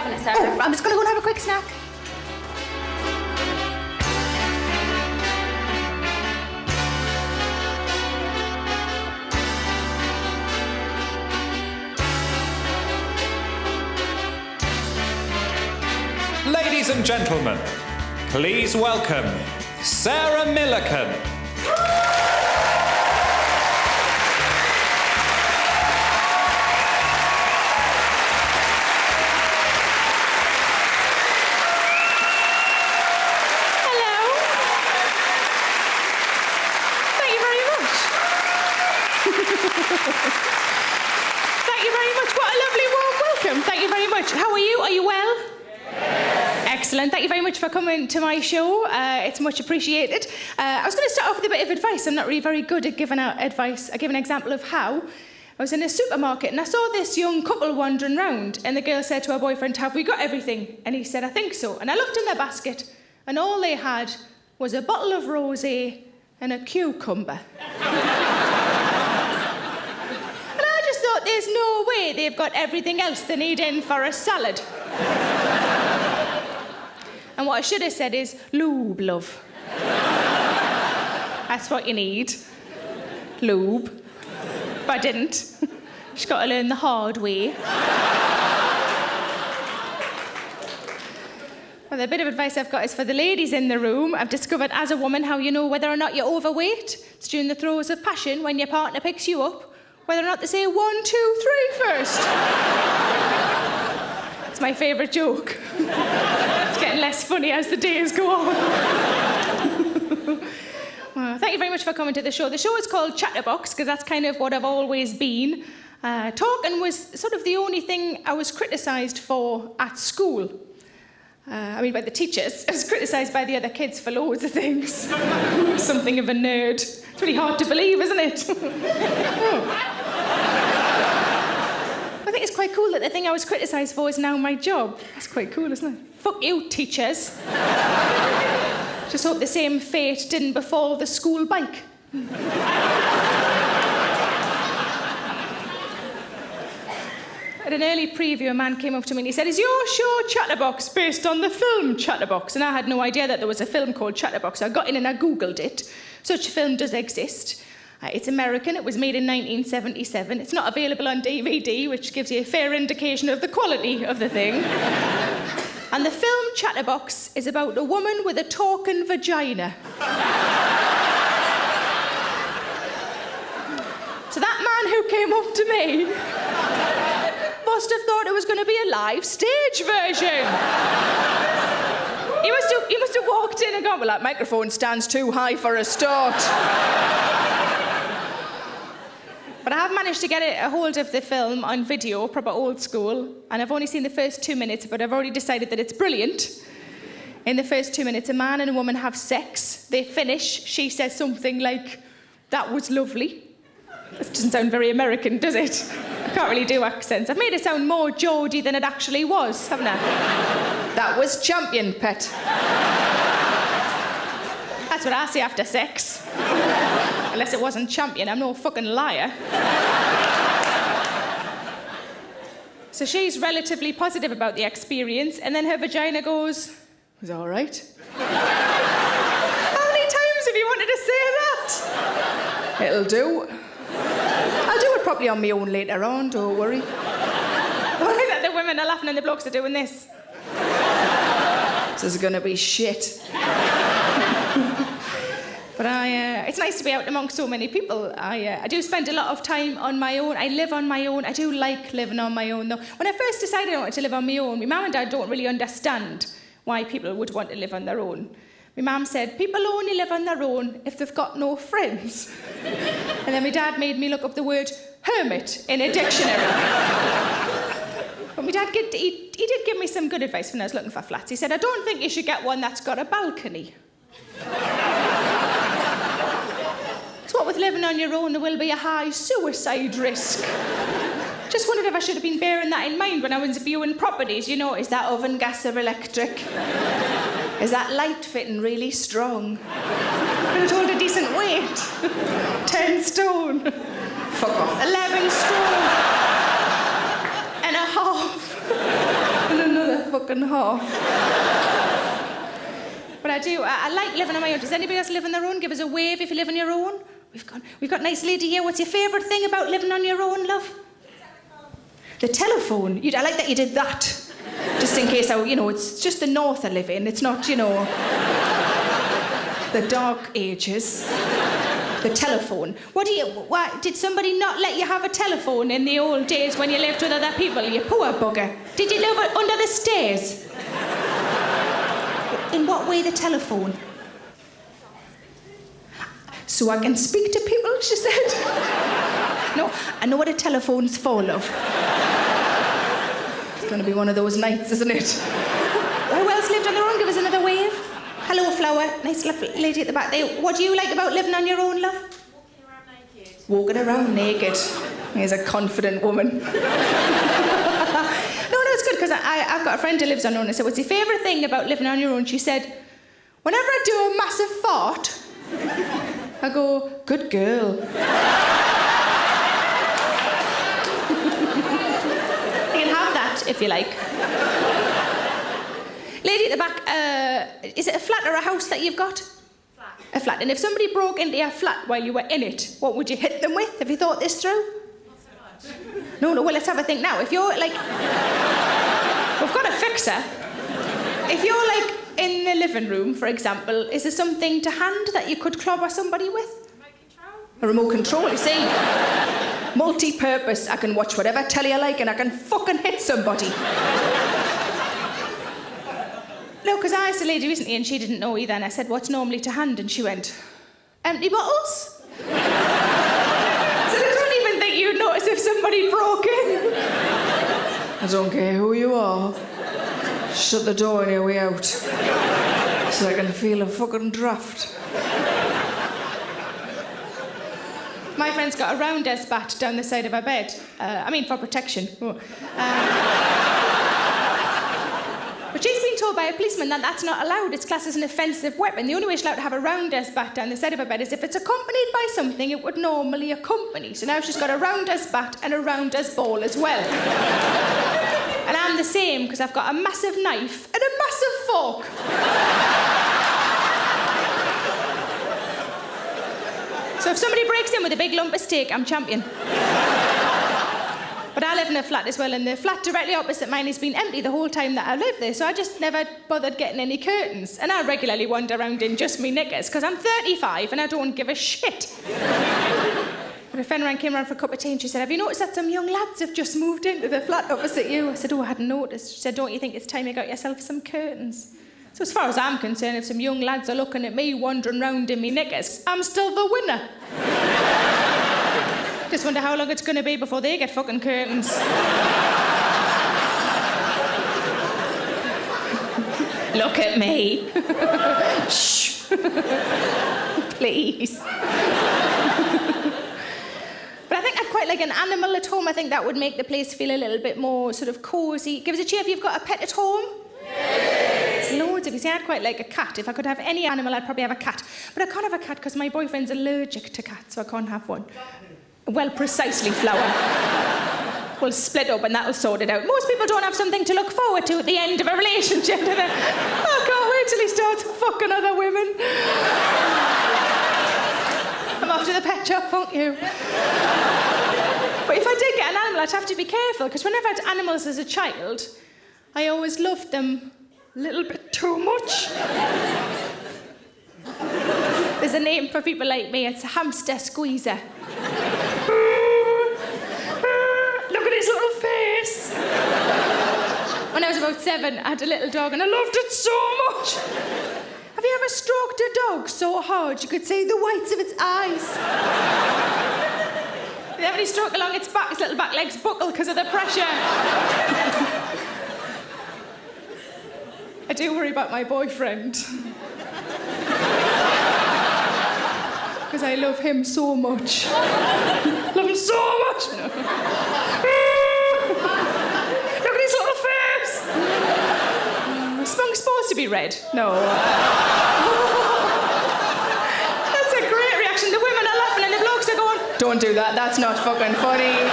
having it, Sarah? Oh, I'm just going to go and have a quick snack. Ladies and gentlemen, please welcome Sarah Millican. Thank you very much. What a lovely warm welcome. Thank you very much. How are you? Are you well? Yes. Excellent. Thank you very much for coming to my show. It's much appreciated. I was going to start off with a bit of advice. I'm not really very good at giving out advice. I'll give an example of how. I was in a supermarket and I saw this young couple wandering round, and the girl said to her boyfriend, "Have we got everything?" And he said, "I think so." And I looked in their basket and all they had was a bottle of rosé and a cucumber. There's no way they've got everything else they need in for a salad. And what I should have said is, lube, love. That's what you need. Lube. But I didn't. Just got to learn the hard way. Well, the bit of advice I've got is for the ladies in the room. I've discovered as a woman how you know whether or not you're overweight. It's during the throes of passion when your partner picks you up. Whether or not they say 1, 2, 3 first. It's my favourite joke. It's getting less funny as the days go on. Well, thank you very much for coming to the show. The show is called Chatterbox because that's kind of what I've always been. Talking was sort of the only thing I was criticised for at school. By the teachers. I was criticised by the other kids for loads of things. Something of a nerd. It's really hard to believe, isn't it? I think it's quite cool that the thing I was criticised for is now my job. That's quite cool, isn't it? Fuck you, teachers. Just hope the same fate didn't befall the school bike. At an early preview, a man came up to me and he said, "Is your show Chatterbox based on the film Chatterbox?" And I had no idea that there was a film called Chatterbox. I got in and I Googled it. Such a film does exist. It's American. It was made in 1977. It's not available on DVD, which gives you a fair indication of the quality of the thing. And the film Chatterbox is about a woman with a talking vagina. So that man who came up to me must have thought it was going to be a live stage version. He must have walked in and gone, "Well, that microphone stands too high for a start." But I have managed to get a hold of the film on video, proper old school, and I've only seen the first 2 minutes, but I've already decided that it's brilliant. In the first 2 minutes, a man and a woman have sex. They finish. She says something like, "That was lovely." This doesn't sound very American, does it? I can't really do accents. I've made it sound more Geordie than it actually was, haven't I? "That was champion, pet." That's what I say after sex. Unless it wasn't champion, I'm no fucking liar. So she's relatively positive about the experience, and then her vagina goes, "It was all right." How many times have you wanted to say that? "It'll do. I'll do it properly on my own later on, don't worry." Only that the women are laughing and the blokes are doing this. This is gonna be shit. But it's nice to be out amongst so many people. I do spend a lot of time on my own. I live on my own. I do like living on my own, though. When I first decided I wanted to live on my own, my mum and dad don't really understand why people would want to live on their own. My mum said, people only live on their own if they've got no friends. And then my dad made me look up the word hermit in a dictionary. But my dad he did give me some good advice when I was looking for flats. He said, "I don't think you should get one that's got a balcony." What with living on your own, there will be a high suicide risk. Just wondered if I should have been bearing that in mind when I was viewing properties. You know, is that oven gas or electric? Is that light fitting really strong? Could have told a decent weight. 10 stone. Fuck off. 11 stone. And a half. And another fucking half. But I like living on my own. Does anybody else live on their own? Give us a wave if you live on your own. We've got a nice lady here. What's your favourite thing about living on your own, love? The telephone. I like that you did that. Just in case, it's just the north I live in. It's not, the dark ages. The telephone. What, did somebody not let you have a telephone in the old days when you lived with other people, you poor bugger? Did you live under the stairs? In what way, the telephone? So I can speak to people, she said. No, I know what a telephone's for, love. It's going to be one of those nights, isn't it? Who else lived on their own? Give us another wave. Hello, Flower. Nice lady at the back there. What do you like about living on your own, love? Walking around naked. Walking around naked. Here's a confident woman. No, it's good, because I've got a friend who lives on her own. I said, what's your favourite thing about living on your own? She said, whenever I do a massive fart, I go, good girl. You can have that if you like. Lady at the back, is it a flat or a house that you've got? Flat. A flat. And if somebody broke into your flat while you were in it, what would you hit them with? Have you thought this through? Not so much. No, well, let's have a think now. If you're like... We've got a fixer. If you're like in the living room, for example, is there something to hand that you could clobber somebody with? Remote control? A remote control, you see? Multi-purpose. I can watch whatever telly I like and I can fucking hit somebody. No, because I asked a lady recently and she didn't know either, and I said, what's normally to hand? And she went, empty bottles? So I don't even think you'd notice if somebody broke in. I don't care who you are. Shut the door on your way out. So I can feel a fucking draft. My friend's got a round-ass bat down the side of her bed. For protection. But she's been told by a policeman that that's not allowed. It's classed as an offensive weapon. The only way she's allowed to have a round-ass bat down the side of her bed is if it's accompanied by something it would normally accompany. So now she's got a round-ass bat and a round-ass ball as well. And I'm the same, because I've got a massive knife and a massive fork. So if somebody breaks in with a big lump of steak, I'm champion. But I live in a flat as well, and the flat directly opposite mine has been empty the whole time that I lived there, so I just never bothered getting any curtains. And I regularly wander around in just me knickers, because I'm 35 and I don't give a shit. But a friend came around for a cup of tea and she said, have you noticed that some young lads have just moved into the flat opposite you? I said, oh, I hadn't noticed. She said, don't you think it's time you got yourself some curtains? So as far as I'm concerned, if some young lads are looking at me wandering round in me knickers, I'm still the winner. Just wonder how long it's going to be before they get fucking curtains. Look at me. Shh. Please. But I think I'd quite like an animal at home. I think that would make the place feel a little bit more sort of cosy. Give us a cheer if you've got a pet at home. There's loads of you. See, I'd quite like a cat. If I could have any animal, I'd probably have a cat. But I can't have a cat because my boyfriend's allergic to cats, so I can't have one. Well, precisely, Flower. We'll split up and that'll sort it out. Most people don't have something to look forward to at the end of a relationship, do they? I can't wait till he starts fucking other women. I'm off to the pet shop, won't you? But if I did get an animal, I'd have to be careful, because whenever I had animals as a child, I always loved them a little bit too much. There's a name for people like me. It's a hamster squeezer. Look at his little face. When I was about 7, I had a little dog and I loved it so much. Have you ever stroked a dog so hard you could see the whites of its eyes? Then when you stroke along its back, its little back legs buckle because of the pressure. I do worry about my boyfriend. Because I love him so much. Love him so much. No. Look at his little face. Is Spunk supposed to be red? No. That's a great reaction. The women are laughing and the blokes are going, don't do that, that's not fucking funny.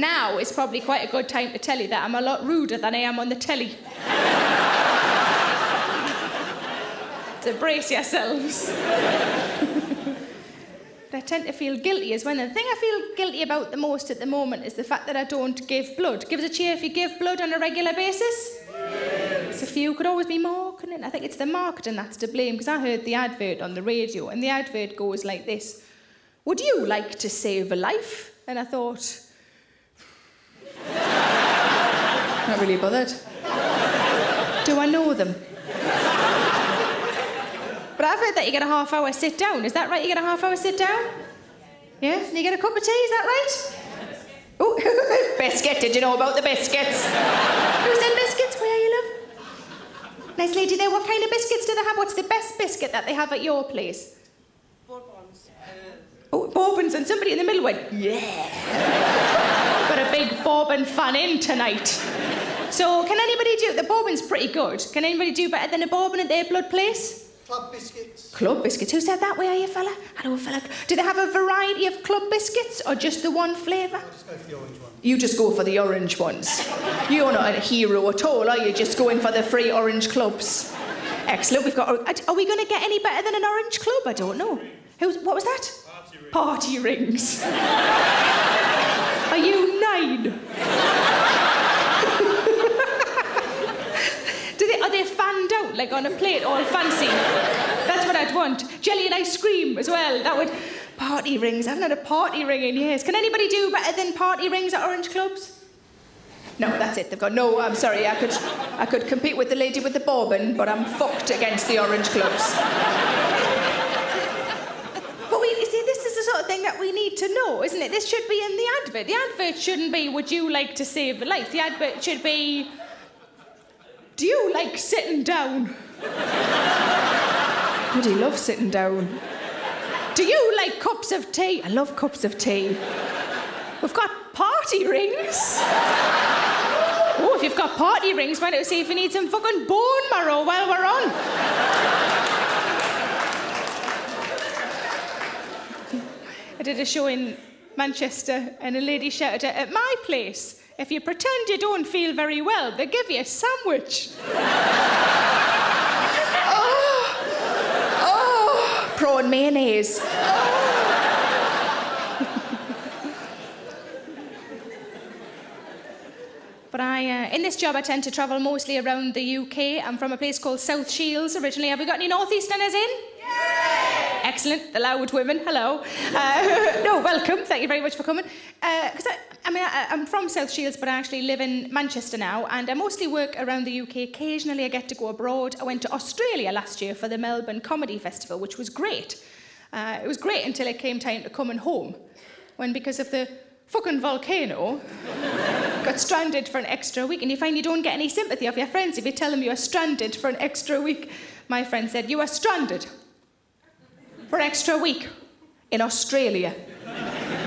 Now is probably quite a good time to tell you that I'm a lot ruder than I am on the telly. So brace yourselves. But I tend to feel guilty as well. And the thing I feel guilty about the most at the moment is the fact that I don't give blood. Give us a cheer if you give blood on a regular basis. So if you could always be marketing. I think it's the marketing that's to blame, because I heard the advert on the radio, and the advert goes like this: would you like to save a life? And I thought, not really bothered. Do I know them? But I've heard that you get a half-hour sit down. Is that right? You get a half-hour sit down? Yeah? And you get a cup of tea, is that right? Oh, biscuit. Did you know about the biscuits? Who said biscuits? Where are you, love? Nice lady there. What kind of biscuits do they have? What's the best biscuit that they have at your place? Bourbons. Oh, Bourbons, and somebody in the middle went, yeah. Got a big Bourbon fan in tonight. So can anybody do... The Bourbon's pretty good. Can anybody do better than a Bourbon at their blood place? Club biscuits. Club biscuits. Who said that? Where are you, fella? Hello, fella. Do they have a variety of club biscuits or just the one flavour? I'll just go for the orange one. You just go for the orange ones. You're not a hero at all, are you? Just going for the free orange clubs. Excellent. We've got... Are we going to get any better than an orange club? I don't know. What was that? Party rings. Are you 9? Are they fanned out, like on a plate, all fancy? That's what I'd want. Jelly and ice cream as well. That would... Party rings. I haven't had a party ring in years. Can anybody do better than party rings at orange clubs? No, that's it. They've got no... I'm sorry. I could compete with the lady with the Bourbon, but I'm fucked against the orange clubs. But you see, this is the sort of thing that we need to know, isn't it? This should be in the advert. The advert shouldn't be, would you like to save a life? The advert should be... Do you like sitting down? I do love sitting down. Do you like cups of tea? I love cups of tea. We've got party rings. Oh, if you've got party rings, why don't you see if you need some fucking bone marrow while we're on? I did a show in Manchester and a lady shouted, at my place, if you pretend you don't feel very well, they give you a sandwich. Oh, prawn mayonnaise. But in this job, I tend to travel mostly around the UK. I'm from a place called South Shields originally. Have we got any northeasterners in? Yeah! Excellent. The loud women. Hello. No, welcome. Thank you very much for coming. Because I'm from South Shields, but I actually live in Manchester now, and I mostly work around the UK. Occasionally, I get to go abroad. I went to Australia last year for the Melbourne Comedy Festival, which was great. It was great until it came time to coming home, when because of the fucking volcano, got stranded for an extra week. And you find you don't get any sympathy of your friends if you tell them you are stranded for an extra week. My friend said, you are stranded for an extra week in Australia.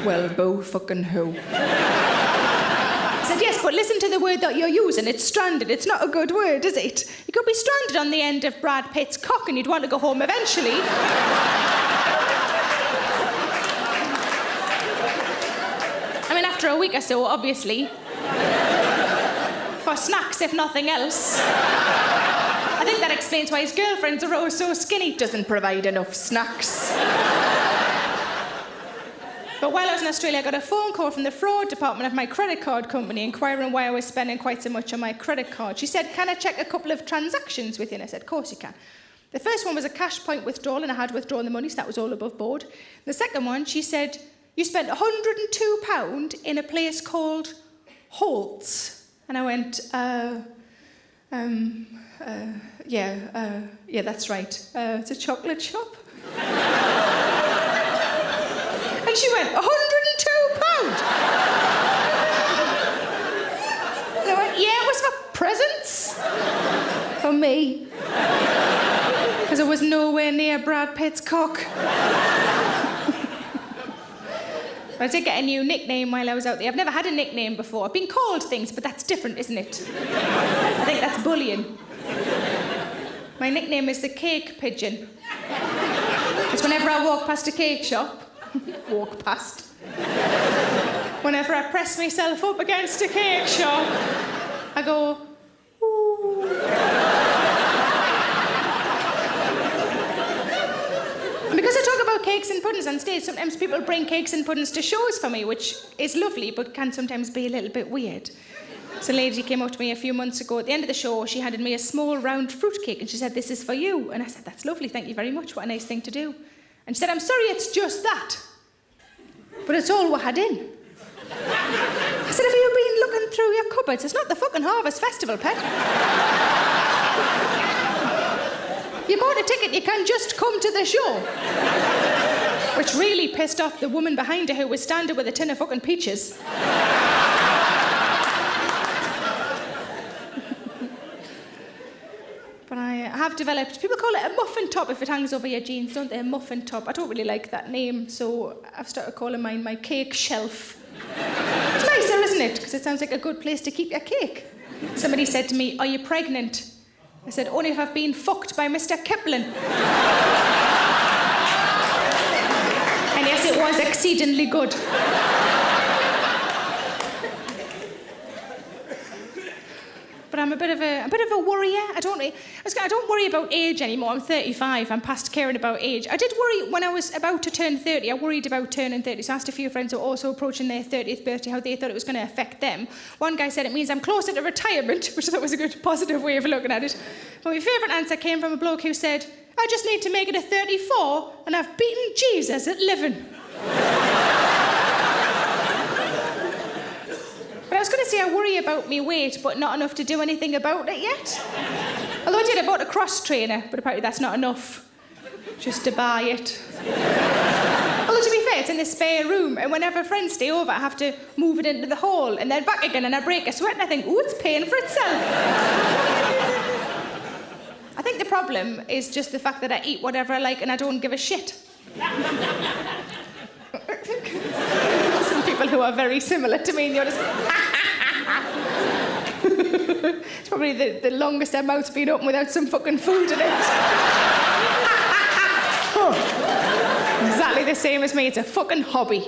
Well, boo fucking who? I said, yes, but listen to the word that you're using. It's stranded. It's not a good word, is it? You could be stranded on the end of Brad Pitt's cock and you'd want to go home eventually. I mean, after a week or so, obviously. For snacks, if nothing else. I think that explains why his girlfriends are always so skinny. Doesn't provide enough snacks. But while I was in Australia, I got a phone call from the fraud department of my credit card company inquiring why I was spending quite so much on my credit card. She said, can I check a couple of transactions with you? And I said, of course you can. The first one was a cash point withdrawal, and I had withdrawn the money, so that was all above board. The second one, she said, you spent £102 in a place called Holt's. And I went, yeah, that's right. It's a chocolate shop. And she went, £102? And I went, yeah, it was for presents. For me. Because I was nowhere near Brad Pitt's cock. But I did get a new nickname while I was out there. I've never had a nickname before. I've been called things, but that's different, isn't it? I think that's bullying. My nickname is the cake pigeon. It's whenever I walk past a cake shop, Whenever I press myself up against a cake shop, I go, ooh. And because I talk about cakes and puddings on stage, sometimes people bring cakes and puddings to shows for me, which is lovely, but can sometimes be a little bit weird. So a lady came up to me a few months ago. At the end of the show, she handed me a small round fruit cake and she said, "This is for you." And I said, "That's lovely, thank you very much. What a nice thing to do." And she said, "I'm sorry, it's just that. But it's all we had in." I said, "Have you been looking through your cupboards? It's not the fucking Harvest Festival, pet. You bought a ticket, you can just come to the show." Which really pissed off the woman behind her who was standing with a tin of fucking peaches. But I have developed, people call it a muffin top if it hangs over your jeans, don't they? A muffin top. I don't really like that name, so I've started calling mine my cake shelf. It's nicer, isn't it? Because it sounds like a good place to keep your cake. Somebody said to me, "Are you pregnant?" I said, "Only if I've been fucked by Mr. Kipling." And yes, it was exceedingly good. But I'm a bit of a worrier. I don't worry about age anymore. I'm 35. I'm past caring about age. I did worry when I was about to turn 30. I worried about turning 30. So I asked a few friends who were also approaching their 30th birthday how they thought it was going to affect them. One guy said it means I'm closer to retirement, which I thought was a good, positive way of looking at it. But my favourite answer came from a bloke who said, "I just need to make it to 34 and I've beaten Jesus at living." But I was going to say I worry about me weight, but not enough to do anything about it yet. Although I bought a cross trainer, but apparently that's not enough. Just to buy it. Although to be fair, it's in the spare room, and whenever friends stay over, I have to move it into the hall, and then back again, and I break a sweat, and I think, ooh, it's paying for itself. I think the problem is just the fact that I eat whatever I like and I don't give a shit. Some people who are very similar to me, and you're just... It's probably the longest our mouth's been open without some fucking food in it. Exactly the same as me. It's a fucking hobby.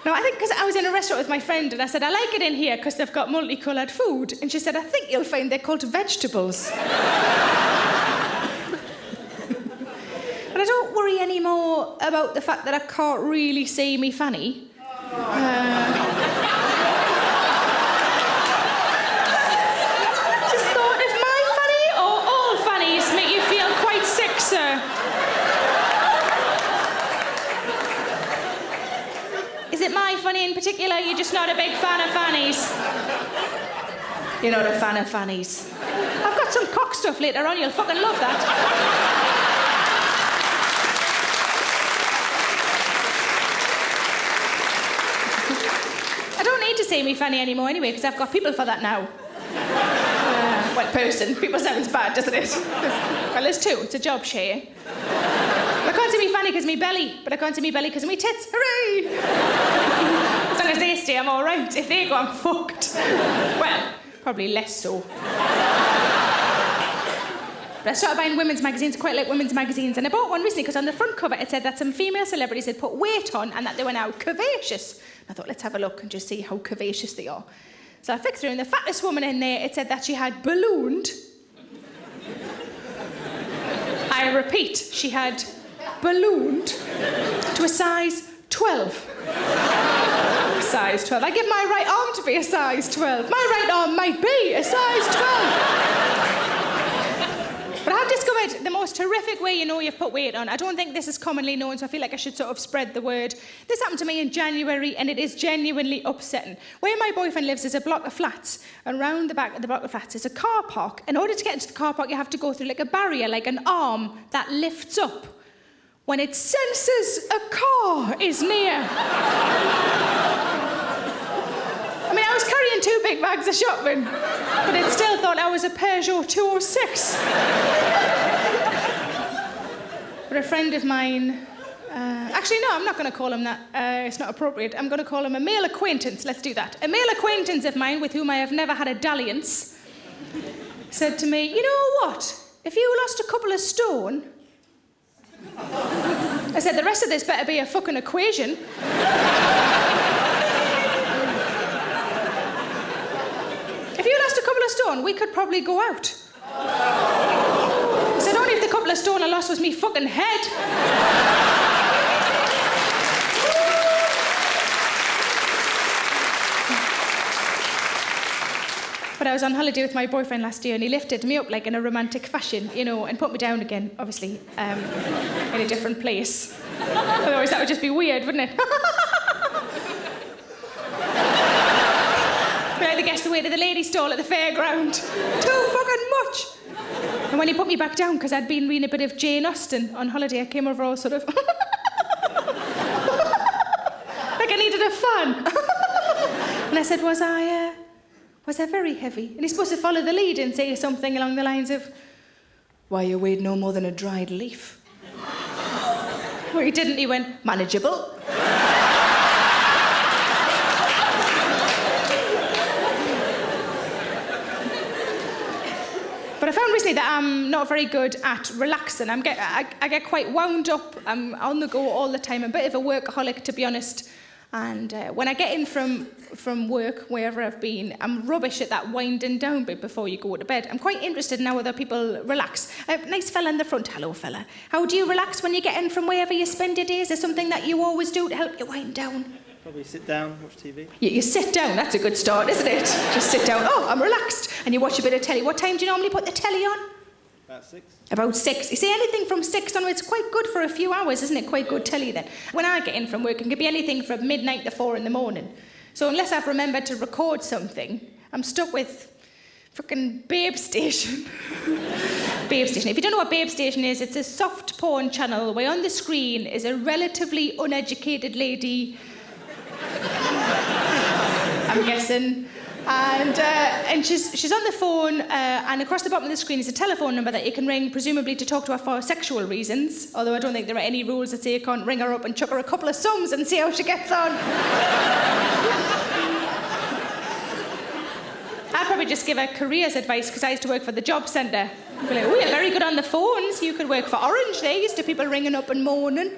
No, I think because I was in a restaurant with my friend and I said, "I like it in here because they've got multicoloured food." And she said, "I think you'll find they're called vegetables." But I don't worry anymore about the fact that I can't really see me fanny. Just thought, if my fanny or all fannies make you feel quite sick, sir. Is it my fanny in particular? You're just not a big fan of fannies? You're not a fan of fannies. I've got some cock stuff later on, you'll fucking love that. I don't need to say me fanny anymore anyway, because I've got people for that now. Well, person. People sounds bad, doesn't it? Well, there's two. It's a job share. I can't see me fanny because of me belly, but I can't see me belly because of me tits. Hooray! As long as they stay, I'm all right. If they go, I'm fucked. Well, probably less so. But I started buying women's magazines. I quite like women's magazines. And I bought one recently because on the front cover it said that some female celebrities had put weight on and that they were now curvaceous. I thought, let's have a look and just see how curvaceous they are. So I flicked through, and the fattest woman in there, it said that she had ballooned. I repeat, she had ballooned to a size 12. Size 12. I give my right arm to be a size 12. My right arm might be a size 12. But I've discovered the most horrific way you know you've put weight on. I don't think this is commonly known, so I feel like I should sort of spread the word. This happened to me in January, and it is genuinely upsetting. Where my boyfriend lives is a block of flats, and round the back of the block of flats is a car park. In order to get into the car park, you have to go through like a barrier, like an arm that lifts up when it senses a car is near. I mean, I was carrying 2 big bags of shopping, but it still thought I was a Peugeot 206. But a friend of mine... actually, no, I'm not going to call him that. It's not appropriate. I'm going to call him a male acquaintance. Let's do that. A male acquaintance of mine with whom I have never had a dalliance said to me, "You know what? If you lost a couple of stone..." I said, "The rest of this better be a fucking equation." stone, we could probably go out. He said, only if the couple of stone I lost was me fucking head. But I was on holiday with my boyfriend last year and he lifted me up like in a romantic fashion, you know, and put me down again, obviously, in a different place. Otherwise that would just be weird, wouldn't it? We had to guess the way to the lady stall at the fairground. Too fucking much. And when he put me back down, because I'd been reading a bit of Jane Austen on holiday, I came over all sort of... like I needed a fan. And I said, was I very heavy? And he's supposed to follow the lead and say something along the lines of, why, you weighed no more than a dried leaf. Well, he didn't. He went, manageable. But I found recently that I'm not very good at relaxing. I get quite wound up. I'm on the go all the time. I'm a bit of a workaholic, to be honest. And when I get in from work, wherever I've been, I'm rubbish at that winding down bit before you go to bed. I'm quite interested in how other people relax. Nice fella in the front. Hello, fella. How do you relax when you get in from wherever you spend your days? Is there something that you always do to help you wind down? Probably sit down, watch TV. You sit down. That's a good start, isn't it? Just sit down. Oh, I'm relaxed. And you watch a bit of telly. What time do you normally put the telly on? About 6. About 6. You see, anything from 6 onwards, it's quite good for a few hours, isn't it? Quite good telly then. When I get in from work, it can be anything from midnight to 4 in the morning. So unless I've remembered to record something, I'm stuck with fucking Babe Station. Babe Station. If you don't know what Babe Station is, it's a soft porn channel where on the screen is a relatively uneducated lady, I'm guessing, and she's on the phone, and across the bottom of the screen is a telephone number that you can ring, presumably to talk to her for sexual reasons, although I don't think there are any rules that say you can't ring her up and chuck her a couple of sums and see how she gets on. I'd probably just give her careers advice, because I used to work for the job centre. I'd be like, oh, you're very good on the phones. You could work for Orange. They're used to people ringing up and moaning.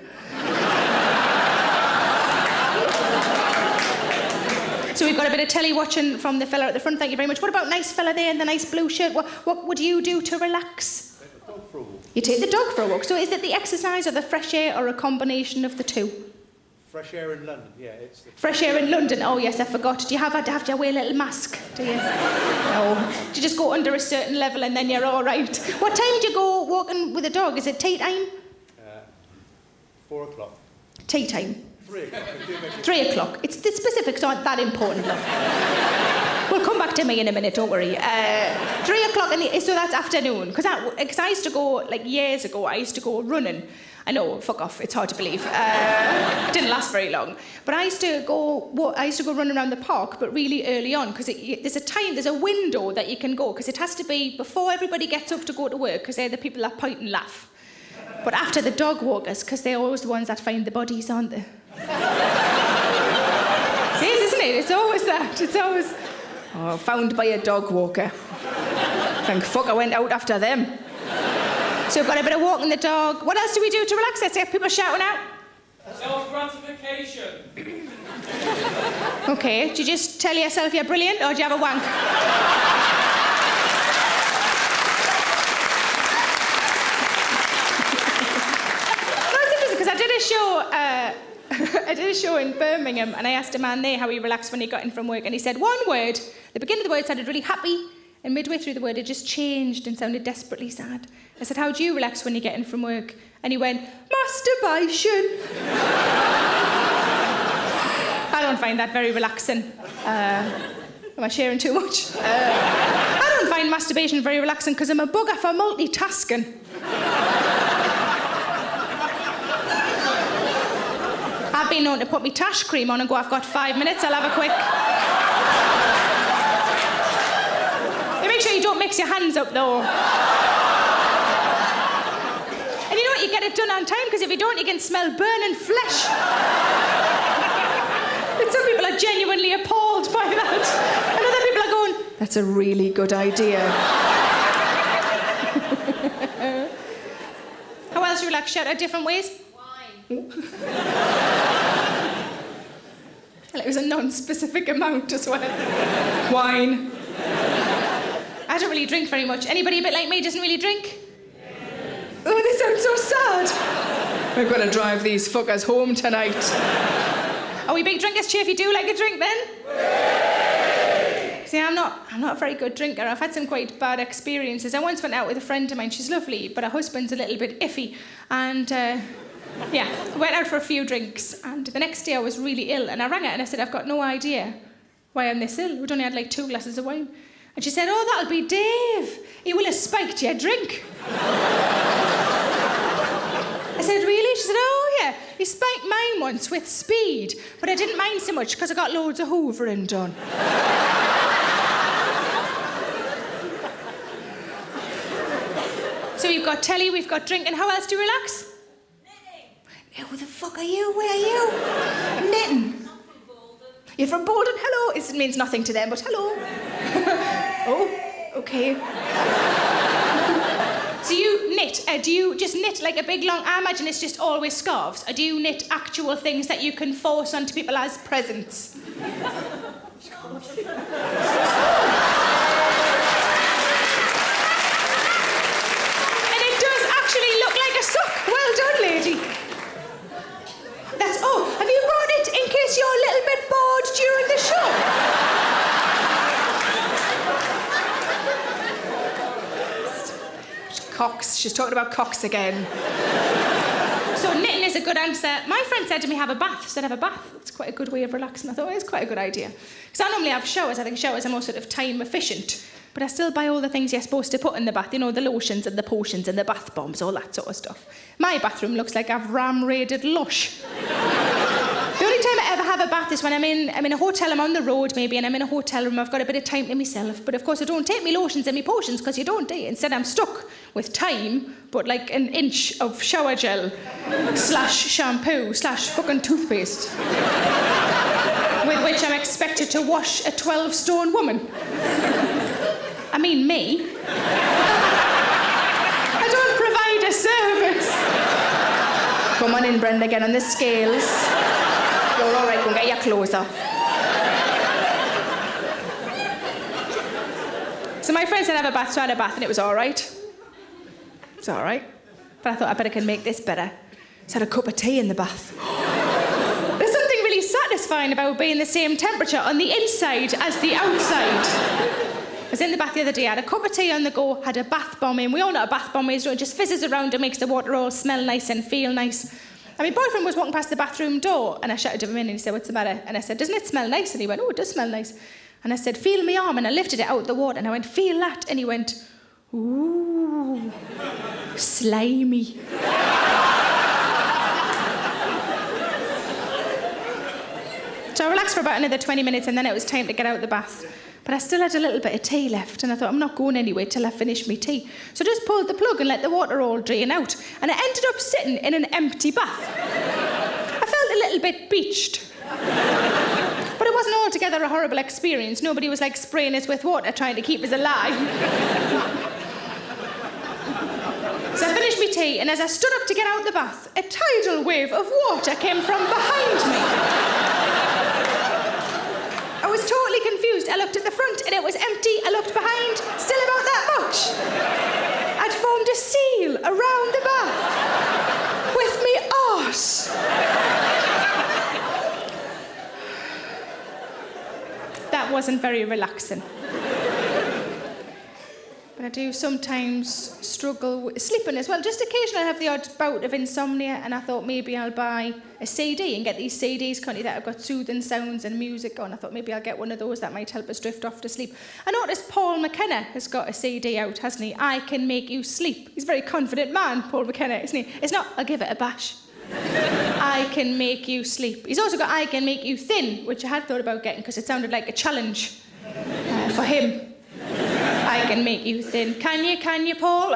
So we've got a bit of telly watching from the fella at the front, thank you very much. What about nice fella there in the nice blue shirt? What would you do to relax? Take the dog for a walk. You take the dog for a walk. So is it the exercise or the fresh air or a combination of the two? Fresh air in London, yeah. It's the Fresh air in London, oh yes, I forgot. Do you have to wear a little mask, do you? No. Do you just go under a certain level and then you're all right? What time do you go walking with a dog? Is it tea time? 4 o'clock. Tea time. 3 o'clock. 3 o'clock. It's the specifics aren't that important, love. We'll come back to me in a minute, don't worry. 3 o'clock, so that's afternoon. Because I used to go, like years ago, I used to go running. I know, fuck off, it's hard to believe. It didn't last very long. But I used to go running around the park, but really early on, because there's a window that you can go, because it has to be before everybody gets up to go to work, because they're the people that point and laugh. But after the dog walkers, because they're always the ones that find the bodies, aren't they? It is, isn't it? It's always that. It's always, oh, found by a dog walker. Thank fuck I went out after them. So we've got a bit of walking the dog. What else do we do to relax? Let's get people shouting out. Self-gratification. Okay, do you just tell yourself you're brilliant, or do you have a wank? Because I did a show in Birmingham, and I asked a man there how he relaxed when he got in from work, and he said one word. The beginning of the word sounded really happy, and midway through the word it just changed and sounded desperately sad. I said, how do you relax when you get in from work? And he went, masturbation. I don't find that very relaxing. Am I sharing too much? I don't find masturbation very relaxing because I'm a bugger for multitasking. I've been known to put my tash cream on and go, I've got 5 minutes, I'll have a quick... Make sure you don't mix your hands up, though. And you know what? You get it done on time, because if you don't, you can smell burning flesh. And some people are genuinely appalled by that. And other people are going, that's a really good idea. How else do you relax? Shout out different ways? Wine. Well, it was a non-specific amount as well. Wine. don't really drink very much. Anybody a bit like me doesn't really drink? Oh, they sound so sad. We're going to drive these fuckers home tonight. Are we big drinkers? Cheer if you do like a drink then. See, I'm not a very good drinker. I've had some quite bad experiences. I once went out with a friend of mine. She's lovely, but her husband's a little bit iffy. And went out for a few drinks. And the next day I was really ill. And I rang her and I said, I've got no idea why I'm this ill. We'd only had like 2 glasses of wine. And she said, oh, that'll be Dave. He will have spiked your drink. I said, really? She said, oh, yeah. He spiked mine once with speed. But I didn't mind so much because I got loads of hoovering done. So we've got telly, we've got drink, and how else do you relax? Knitting. Who the fuck are you? Where are you? Knitting. You're from Bolton? Hello. It means nothing to them, but hello. Oh, okay. So you knit. Do you just knit like a big long... I imagine it's just always scarves. Or do you knit actual things that you can force onto people as presents? Well done, lady. That's... Oh, have you brought it in case you're a little bit bored during the show? Cocks. She's talking about cocks again. So knitting is a good answer. My friend said to me, have a bath. She said, have a bath. It's quite a good way of relaxing. I thought, well, it's quite a good idea. Because I normally have showers. I think showers are more sort of time efficient. But I still buy all the things you're supposed to put in the bath. You know, the lotions and the potions and the bath bombs, all that sort of stuff. My bathroom looks like I've ram-raided Lush. The only time I ever have a bath is when I'm in a hotel, I'm on the road maybe, and I'm in a hotel room, I've got a bit of time to myself. But of course I don't take me lotions and me potions because you don't, do you? Instead I'm stuck with time, but like an inch of shower gel / shampoo / fucking toothpaste. With which I'm expected to wash a 12-stone woman. I mean me. I don't provide a service. Come on in, Brenda, get on the scales. You're all right, go and get your clothes off. So my friend said have a bath, so I had a bath and it was all right. It's all right. But I thought I better can make this better. So I had a cup of tea in the bath. There's something really satisfying about being the same temperature on the inside as the outside. I was in the bath the other day, I had a cup of tea on the go, had a bath bomb in. We all know what a bath bomb is, it just fizzes around and makes the water all smell nice and feel nice. And my boyfriend was walking past the bathroom door and I shouted to him in and he said, what's the matter? And I said, doesn't it smell nice? And he went, oh, it does smell nice. And I said, feel my arm. And I lifted it out of the water and I went, feel that. And he went, ooh, slimy. So I relaxed for about another 20 minutes and then it was time to get out of the bath. But I still had a little bit of tea left and I thought, I'm not going anywhere till I finish my tea. So I just pulled the plug and let the water all drain out. And I ended up sitting in an empty bath. I felt a little bit beached. But it wasn't altogether a horrible experience. Nobody was like spraying us with water trying to keep us alive. So I finished my tea and as I stood up to get out the bath, a tidal wave of water came from behind me. I was totally confused. I looked at the front and it was empty. I looked behind, still about that much. I'd formed a seal around the bath with me arse. That wasn't very relaxing. But I do sometimes struggle with sleeping as well. Just occasionally I have the odd bout of insomnia and I thought maybe I'll buy a CD and get these CDs that have got soothing sounds and music on. I thought maybe I'll get one of those that might help us drift off to sleep. I noticed Paul McKenna has got a CD out, hasn't he? I Can Make You Sleep. He's a very confident man, Paul McKenna, isn't he? It's not, I'll give it a bash. I Can Make You Sleep. He's also got I Can Make You Thin, which I had thought about getting because it sounded like a challenge for him. I can make you thin. Can you, Paul?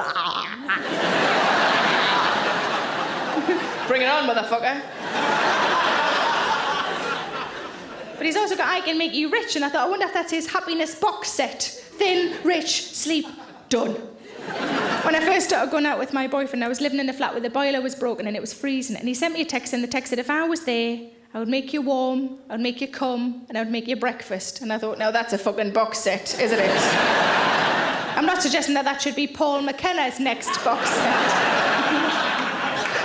Bring it on, motherfucker. But he's also got I Can Make You Rich, and I thought, I wonder if that's his happiness box set. Thin, rich, sleep, done. When I first started going out with my boyfriend, I was living in a flat where the boiler was broken and it was freezing, and he sent me a text, and the text said, if I was there, I would make you warm, I would make you come, and I would make you breakfast. And I thought, now that's a fucking box set, isn't it? I'm not suggesting that should be Paul McKenna's next box set.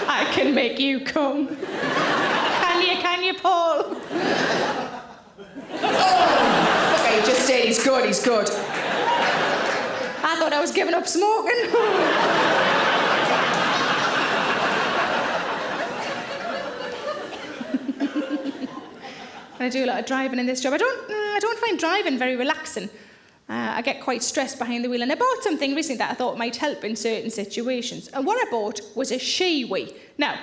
I can make you come. Can you, Paul? Oh, fuck, he just did. He's good. I thought I was giving up smoking. I do a lot of driving in this job. I don't find driving very relaxing. I get quite stressed behind the wheel, and I bought something recently that I thought might help in certain situations. And what I bought was a Shiwi. Now,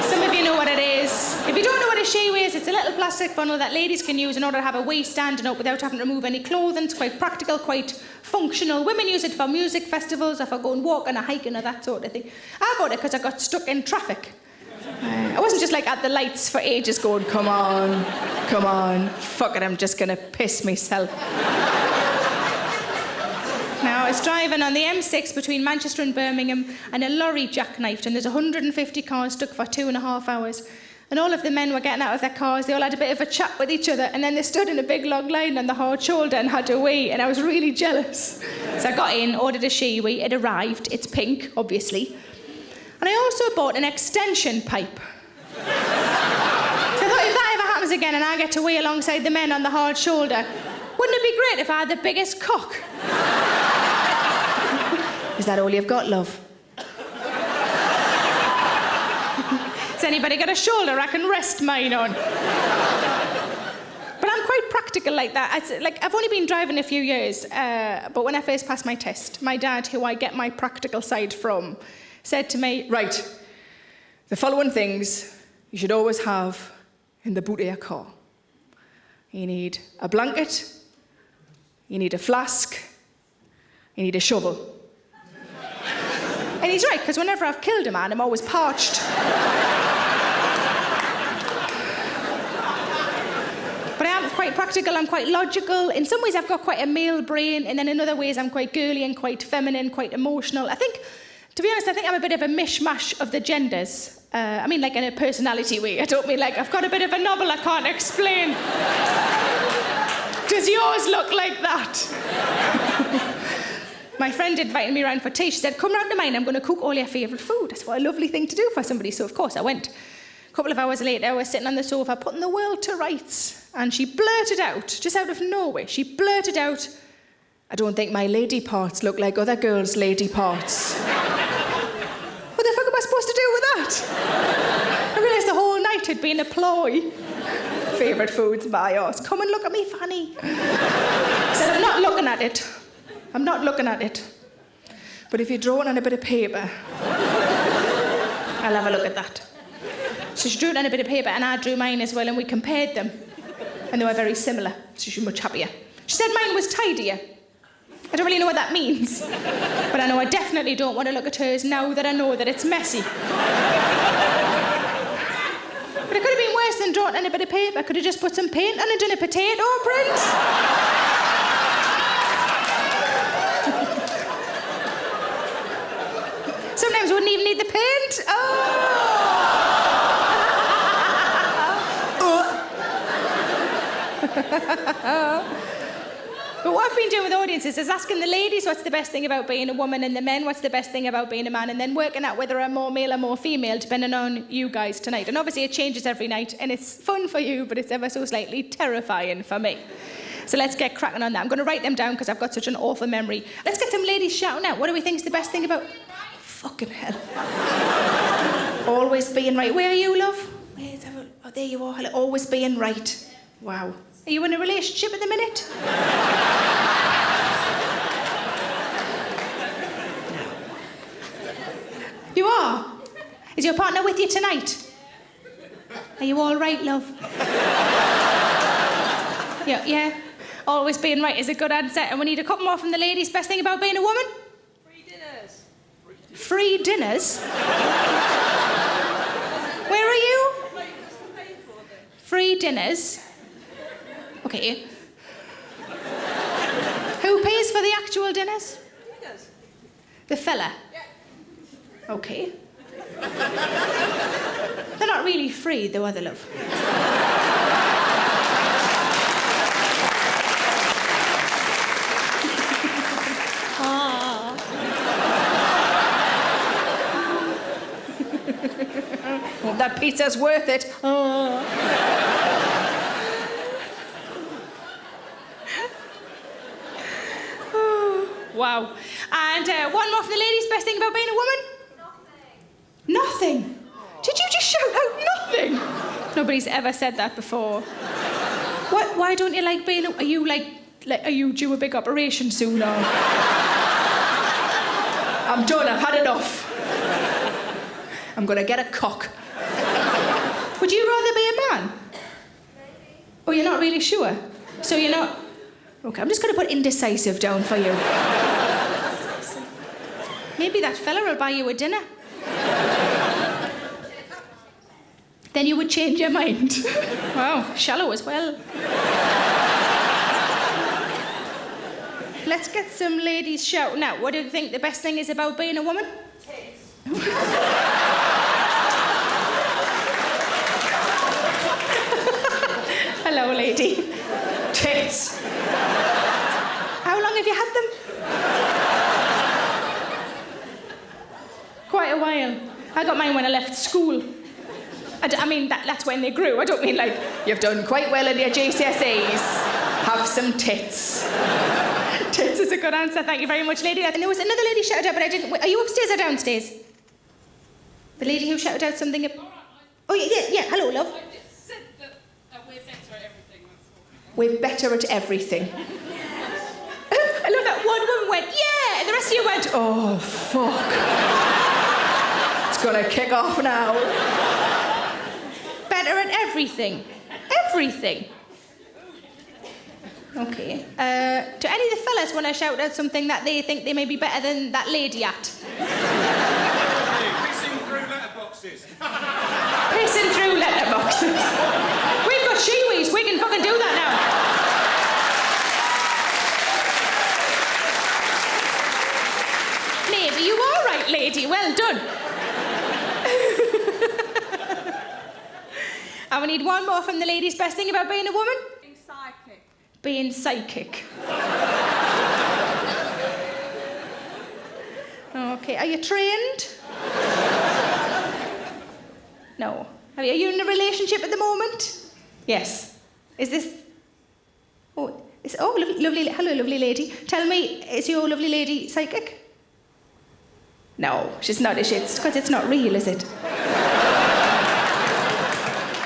some of you know what it is. If you don't know what a Shiwi is, it's a little plastic funnel that ladies can use in order to have a wee standing up without having to remove any clothing. It's quite practical, quite functional. Women use it for music festivals or for going walking or hiking or that sort of thing. I bought it because I got stuck in traffic. I wasn't just like at the lights for ages going, come on, fuck it, I'm just gonna piss myself. Now, I was driving on the M6 between Manchester and Birmingham, and a lorry jackknifed, and there's 150 cars stuck for 2.5 hours. And all of the men were getting out of their cars, they all had a bit of a chat with each other, and then they stood in a big long line on the hard shoulder and had a wee, and I was really jealous. So I got in, ordered a Shiwi, it arrived, it's pink, obviously. And I also bought an extension pipe. So I thought, if that ever happens again and I get to wee alongside the men on the hard shoulder, wouldn't it be great if I had the biggest cock? Is that all you've got, love? Has anybody got a shoulder I can rest mine on? But I'm quite practical like that. I've only been driving a few years, but when I first passed my test, my dad, who I get my practical side from, said to me, right, the following things you should always have in the boot of your car. You need a blanket, you need a flask, you need a shovel. And he's right, because whenever I've killed a man, I'm always parched. But I am quite practical, I'm quite logical. In some ways, I've got quite a male brain, and then in other ways, I'm quite girly and quite feminine, quite emotional. To be honest, I think I'm a bit of a mishmash of the genders. I mean, like in a personality way. I don't mean like I've got a bit of a novel I can't explain. Does yours look like that? My friend invited me around for tea. She said, come round to mine, I'm going to cook all your favourite food. That's what a lovely thing to do for somebody. So, of course, I went. A couple of hours later, I was sitting on the sofa putting the world to rights. And she blurted out, just out of nowhere, I don't think my lady parts look like other girls' lady parts. What the fuck am I supposed to do with that? I realised the whole night had been a ploy. Favourite foods by us. Come and look at me, Fanny. I said, I'm not looking at it. But if you draw it on a bit of paper, I'll have a look at that. So she drew it on a bit of paper and I drew mine as well, and we compared them. And they were very similar, so she was much happier. She said mine was tidier. I don't really know what that means. But I know I definitely don't want to look at hers now that I know that it's messy. But it could have been worse than drawing on a bit of paper. I could have just put some paint on and done a potato print. Sometimes wouldn't even need the paint. But what I've been doing with audiences is asking the ladies what's the best thing about being a woman, and the men what's the best thing about being a man, and then working out whether I'm more male or more female, depending on you guys tonight. And obviously it changes every night, and it's fun for you, but it's ever so slightly terrifying for me. So let's get cracking on that. I'm going to write them down because I've got such an awful memory. Let's get some ladies shouting out. What do we think is the best thing about... Oh, fucking hell. Always being right. Where are you, love? Oh, there you are. Always being right. Wow. Are you in a relationship at the minute? No. You are? Is your partner with you tonight? Are you all right, love? Yeah. Always being right is a good answer. And we need a couple more from the ladies. Best thing about being a woman? Free dinners. Free dinners? Where are you? Free dinners? Okay. Who pays for the actual dinners? He does. The fella? Yeah. Okay. They're not really free, though, are they, love? Hope that pizza's worth it. Oh. Wow. And one more for the ladies. Best thing about being a woman? Nothing. Did you just shout out nothing? Nobody's ever said that before. What? Why don't you like being? Are you are you due a big operation soon? Or? I'm done. I've had enough. I'm gonna get a cock. Would you rather be a man? Maybe. Oh, you're not really sure. So you're not. Okay, I'm just gonna put indecisive down for you. Maybe that fella will buy you a dinner. Then you would change your mind. Wow, shallow as well. Let's get some ladies shouting out. What do you think the best thing is about being a woman? Tits. Hello, lady. Tits. How long have you had them? Quite a while. I got mine when I left school. I mean, that's when they grew. I don't mean like, you've done quite well in your GCSEs. Have some tits. Tits is a good answer. Thank you very much, lady. And there was another lady shouted out, but I didn't... Are you upstairs or downstairs? The lady who shouted out something... Oh, yeah. Hello, love. I just said that we're better at everything, that's all. We're better at everything. I love that one woman went, yeah, and the rest of you went, oh, fuck. It's gonna kick off now. Better at everything. Everything. Okay. Do any of the fellas want to shout out something that they think they may be better than that lady at? Pissing through letterboxes. Pissing through letterboxes. We've got shiwis. We can fucking do that now. Maybe you are right, lady. Well done. And we need one more from the ladies. Best thing about being a woman? Being psychic. Being psychic. Okay, are you trained? No. Are you in a relationship at the moment? Yes. Is this... Oh, lovely. Hello, lovely lady. Tell me, is your lovely lady psychic? No, she's not, is she? It's because it's not real, is it?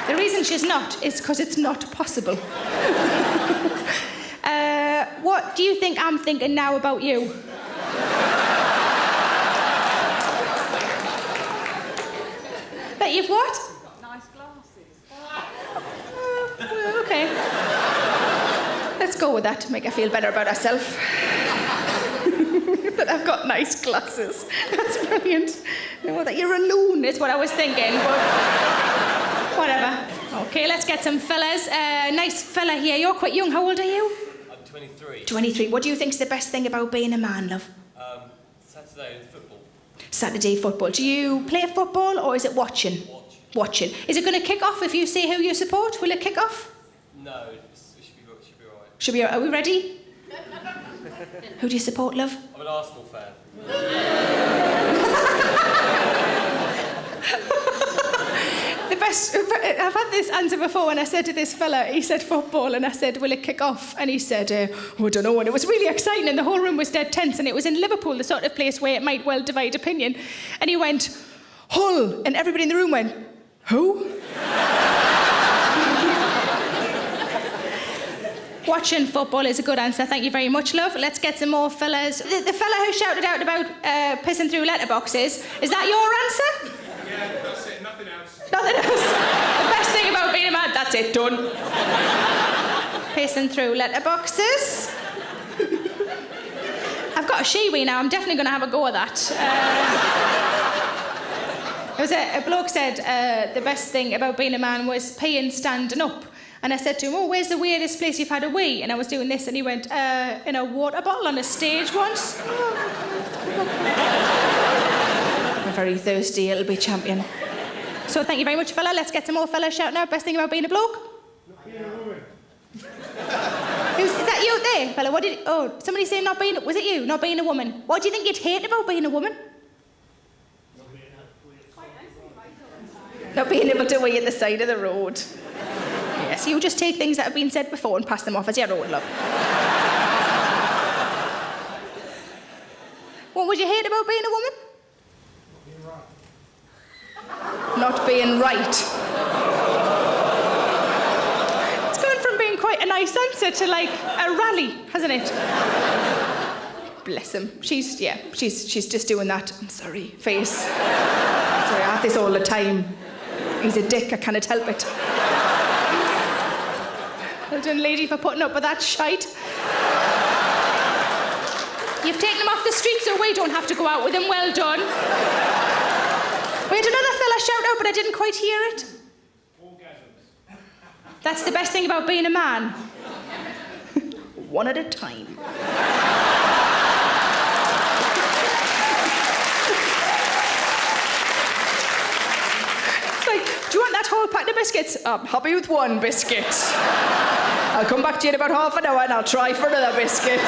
The reason she's not is because it's not possible. What do you think I'm thinking now about you? That you've what? Got nice glasses. Well, okay. Let's go with that to make her feel better about herself. That I've got nice glasses. That's brilliant. No, that you're a loon is what I was thinking, but whatever. Okay, let's get some fellas. Nice fella here. You're quite young. How old are you? I'm 23. 23. What do you think's the best thing about being a man, love? Saturday in football. Saturday football. Do you play football or is it watching? Watching. Is it going to kick off if you say who you support? Will it kick off? No, it should be alright. Should be. Are we ready? Who do you support, love? I'm an Arsenal fan. The best. I've had this answer before when I said to this fella, he said football, and I said, will it kick off? And he said, I don't know. And it was really exciting, and the whole room was dead tense, and it was in Liverpool, the sort of place where it might well divide opinion. And he went, Hull, and everybody in the room went, who? Watching football is a good answer. Thank you very much, love. Let's get some more fellas. The fella who shouted out about pissing through letterboxes, is that your answer? Yeah, that's it, nothing else. Nothing else. The best thing about being a man, that's it, done. Pissing through letterboxes. I've got a shiwi now. I'm definitely going to have a go at that. There was a bloke said the best thing about being a man was peeing standing up. And I said to him, oh, where's the weirdest place you've had a wee? And I was doing this, and he went, in a water bottle on a stage once. I'm very thirsty, it'll be champion. So thank you very much, fella. Let's get some more fellas shouting out. Best thing about being a bloke? Not being a woman. Is that you there, fella? What did... Oh, somebody saying not being... Was it you? Not being a woman. What do you think you'd hate about being a woman? Not being able to wait at the side of the road. Yes, you just take things that have been said before and pass them off as your own, love. What would you hate about being a woman? Not being right. It's gone from being quite a nice answer to like a rally, hasn't it? Bless him. She's just doing that, I'm sorry, face. Sorry, I have this all the time. He's a dick, I cannot help it. Well done, lady, for putting up with that shite. You've taken him off the street so we don't have to go out with him. Well done. We had another fella shout out, but I didn't quite hear it. Orgasms. That's the best thing about being a man. One at a time. It's like, do you want that whole pack of biscuits? I'm happy with one biscuit. I'll come back to you in about half an hour and I'll try for another biscuit.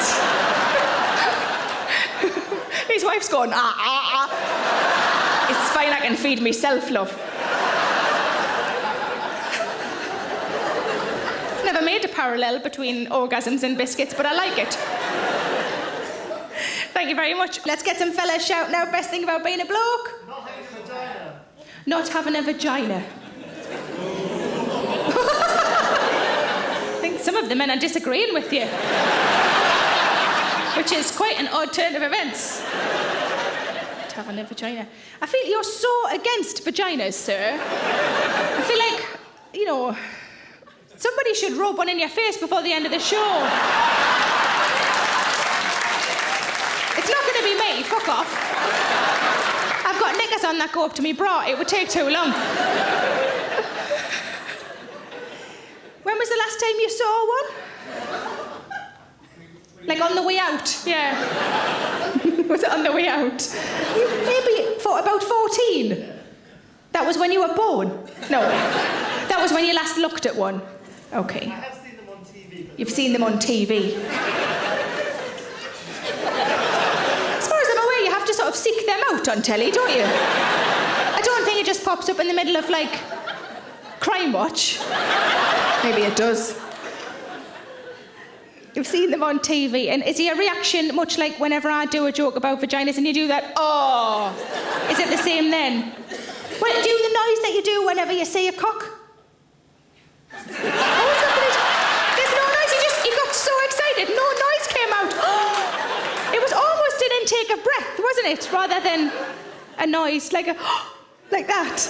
His wife's going, It's fine, I can feed myself, love. I've never made a parallel between orgasms and biscuits, but I like it. Thank you very much. Let's get some fellas shouting out. Best thing about being a bloke? Not having a vagina. Not having a vagina. I think some of the men are disagreeing with you. Which is quite an odd turn of events. Not having a vagina. I feel you're so against vaginas, sir. I feel like, you know, somebody should rub one in your face before the end of the show. It's not going to be me, fuck off. I've got knickers on that go up to me bra, it would take too long. When was the last time you saw one? Like on the way out, yeah. Was it on the way out? Maybe for about 14. That was when you were born? No, that was when you last looked at one. Okay. I have seen them on TV. You've seen them on TV. As far as I'm aware, you have to sort of seek them out on telly, don't you? I don't think it just pops up in the middle of, like, Crime Watch. Maybe it does. You've seen them on TV, and is your reaction much like whenever I do a joke about vaginas and you do that, oh, is it the same then? Well, do the noise that you do whenever you see a cock? Oh, is that what there's no noise, you got so excited, no noise came out. It was almost an intake of breath, wasn't it? Rather than a noise, like a, like that.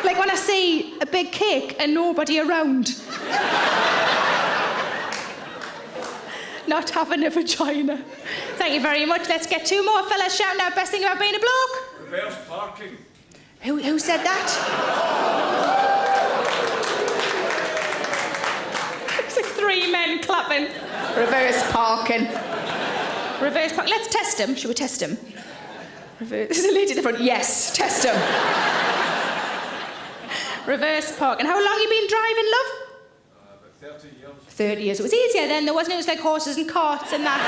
Like when I see a big cake and nobody around. Not having a vagina. Thank you very much. Let's get two more fellas shouting out best thing about being a bloke. Reverse parking. Who said that? It's like three men clapping. Reverse parking. Reverse park. Let's test him. Should we test him? Reverse. There's a lady at the front. Yes, test him. Reverse park. And how long you been driving, love? About 30 years. 30 years. It was easier then, though, wasn't it? It was like horses and carts and that.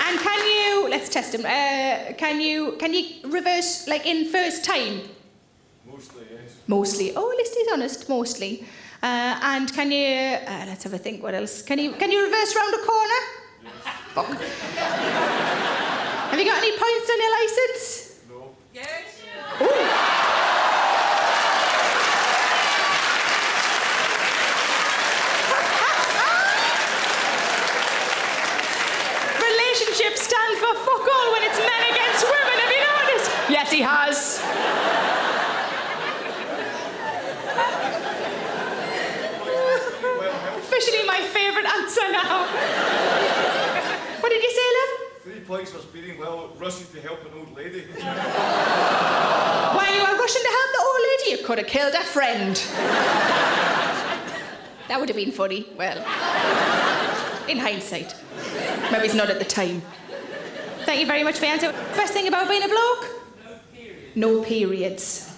And can you... Let's test him. Can you reverse, like, in first time? Mostly, yes. Mostly. Oh, at least he's honest. Mostly. And can you... let's have a think. What else? Can you reverse round a corner? Yes. Fuck. Have you got any points on your licence? No. Yes. Ooh. Relationships stand for fuck all when it's men against women, have you noticed? Yes, he has. Officially my favourite answer now. What did you say, love? 3 points for speeding while rushing to help an old lady. While you were rushing to help the old lady, you could have killed a friend. That would have been funny. Well, in hindsight. Maybe it's not at the time. Thank you very much for the answer. Best thing about being a bloke? No periods.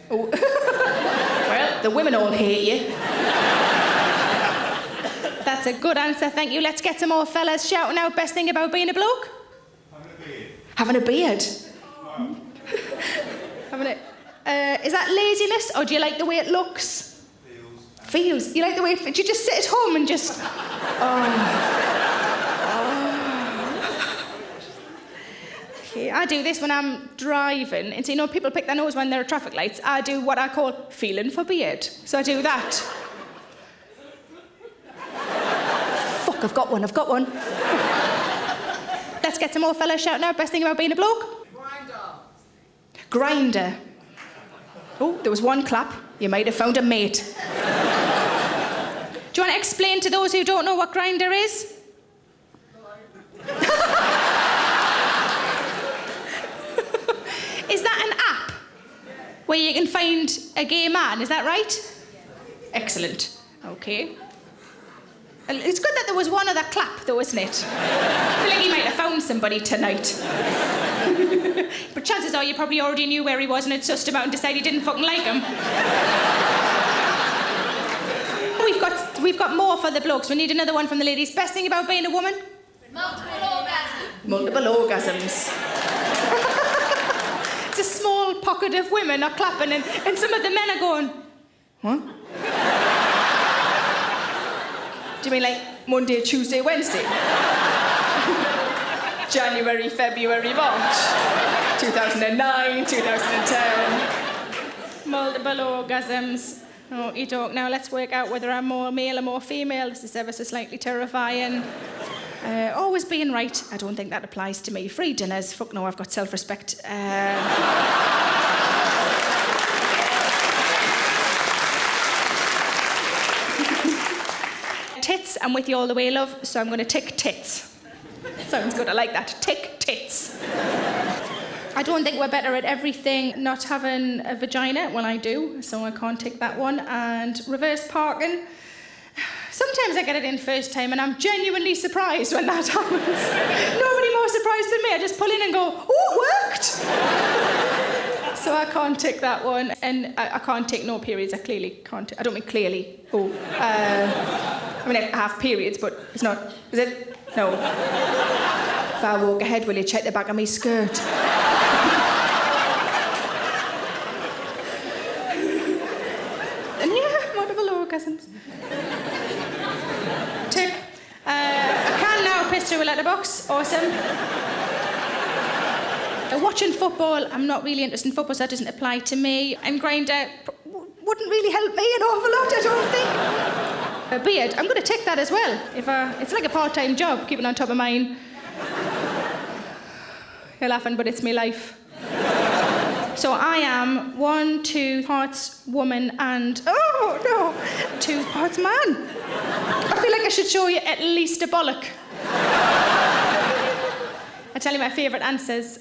Oh. Well, the women all hate you. That's a good answer, thank you. Let's get some more fellas shouting out best thing about being a bloke. Having a beard. Having a... is that laziness, or do you like the way it looks? Feels. You like the way it... Do you just sit at home and just... Okay, I do this when I'm driving. And so, you know, people pick their nose when there are traffic lights. I do what I call feeling for beard. So I do that. Fuck, I've got one. Let's get some more fellas shouting out. Best thing about being a bloke? Grinder. Oh, there was one clap. You might have found a mate. Do you want to explain to those who don't know what Grinder is? Is that an app where you can find a gay man? Is that right? Excellent. Okay. It's good that there was one other clap, though, isn't it? I feel like he might have found somebody tonight. But chances are you probably already knew where he was and had sussed him out and decided you didn't fucking like him. We've got more for the blokes. We need another one from the ladies. Best thing about being a woman? Multiple orgasms. It's a small pocket of women are clapping and some of the men are going, what? Do you mean like Monday, Tuesday, Wednesday? January, February, March. 2009, 2010. Multiple orgasms. Okie doke. Now let's work out whether I'm more male or more female. This is ever so slightly terrifying. Always being right. I don't think that applies to me. Free dinners. Fuck no, I've got self-respect. Tits. I'm with you all the way, love. So I'm going to tick tits. Sounds good. I like that. Tick tits. I don't think we're better at everything not having a vagina. Well, I do, so I can't tick that one. And reverse parking. Sometimes I get it in first time and I'm genuinely surprised when that happens. Nobody more surprised than me. I just pull in and go, oh, it worked! So I can't tick that one. And I can't tick no periods. I clearly can't. I don't mean clearly. Oh. I mean, I have periods, but it's not. Is it? No. If I walk ahead, will you check the back of my skirt? And yeah, multiple orgasms. Tick. I can now piss through a letterbox. Awesome. Watching football, I'm not really interested in football, so that doesn't apply to me. And Grindr wouldn't really help me an awful lot, I don't think. A beard, I'm going to tick that as well. It's like a part-time job, keeping on top of mine. You're laughing, but it's my life. So I am 1, 2 parts woman and... Oh, no! 2 parts man. I feel like I should show you at least a bollock. I tell you my favourite answers.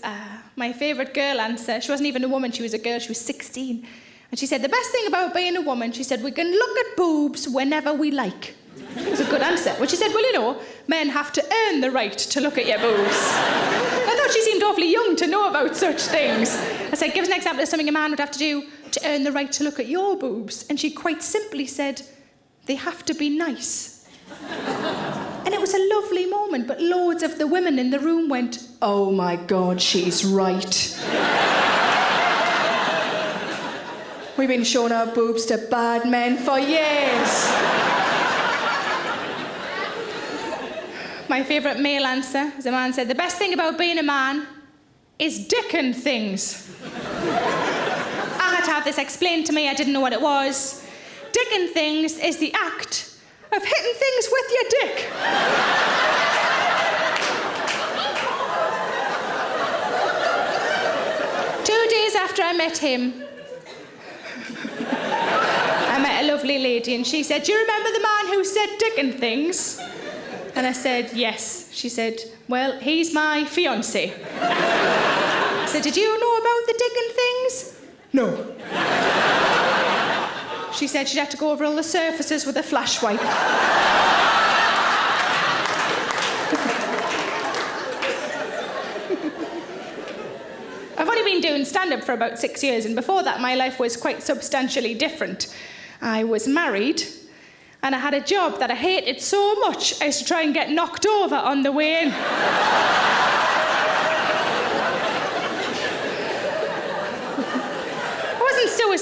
My favourite girl answer, she wasn't even a woman, she was a girl, she was 16. And she said, the best thing about being a woman, she said, we can look at boobs whenever we like. It was a good answer. Well, she said, well, you know, men have to earn the right to look at your boobs. I thought she seemed awfully young to know about such things. I said, give us an example of something a man would have to do to earn the right to look at your boobs. And she quite simply said, they have to be nice. And it was a lovely moment, but loads of the women in the room went, oh my God, she's right. We've been showing our boobs to bad men for years. My favourite male answer is a man said, the best thing about being a man is dicking things. I had to have this explained to me, I didn't know what it was. Dicking things is the act of hitting things with your dick. 2 days after I met him, I met a lovely lady and she said, do you remember the man who said dicking things? And I said, yes. She said, well, he's my fiancé. I said, did you know about the dicking things? No. She said she'd have to go over all the surfaces with a flash wipe. I've only been doing stand-up for about 6 years, and before that my life was quite substantially different. I was married, and I had a job that I hated so much I used to try and get knocked over on the way in.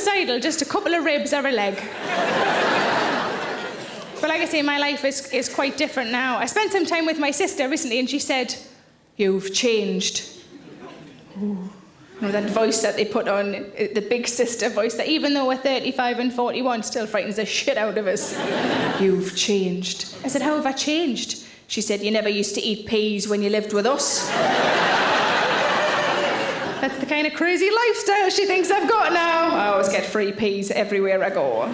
suicidal, just a couple of ribs or a leg. But like I say, my life is quite different now. I spent some time with my sister recently and she said, "You've changed." Ooh. You know, that voice that they put on, the big sister voice, that even though we're 35 and 41, still frightens the shit out of us. "You've changed." I said, "How have I changed?" She said, "You never used to eat peas when you lived with us." That's the kind of crazy lifestyle she thinks I've got now. I always get free peas everywhere I go.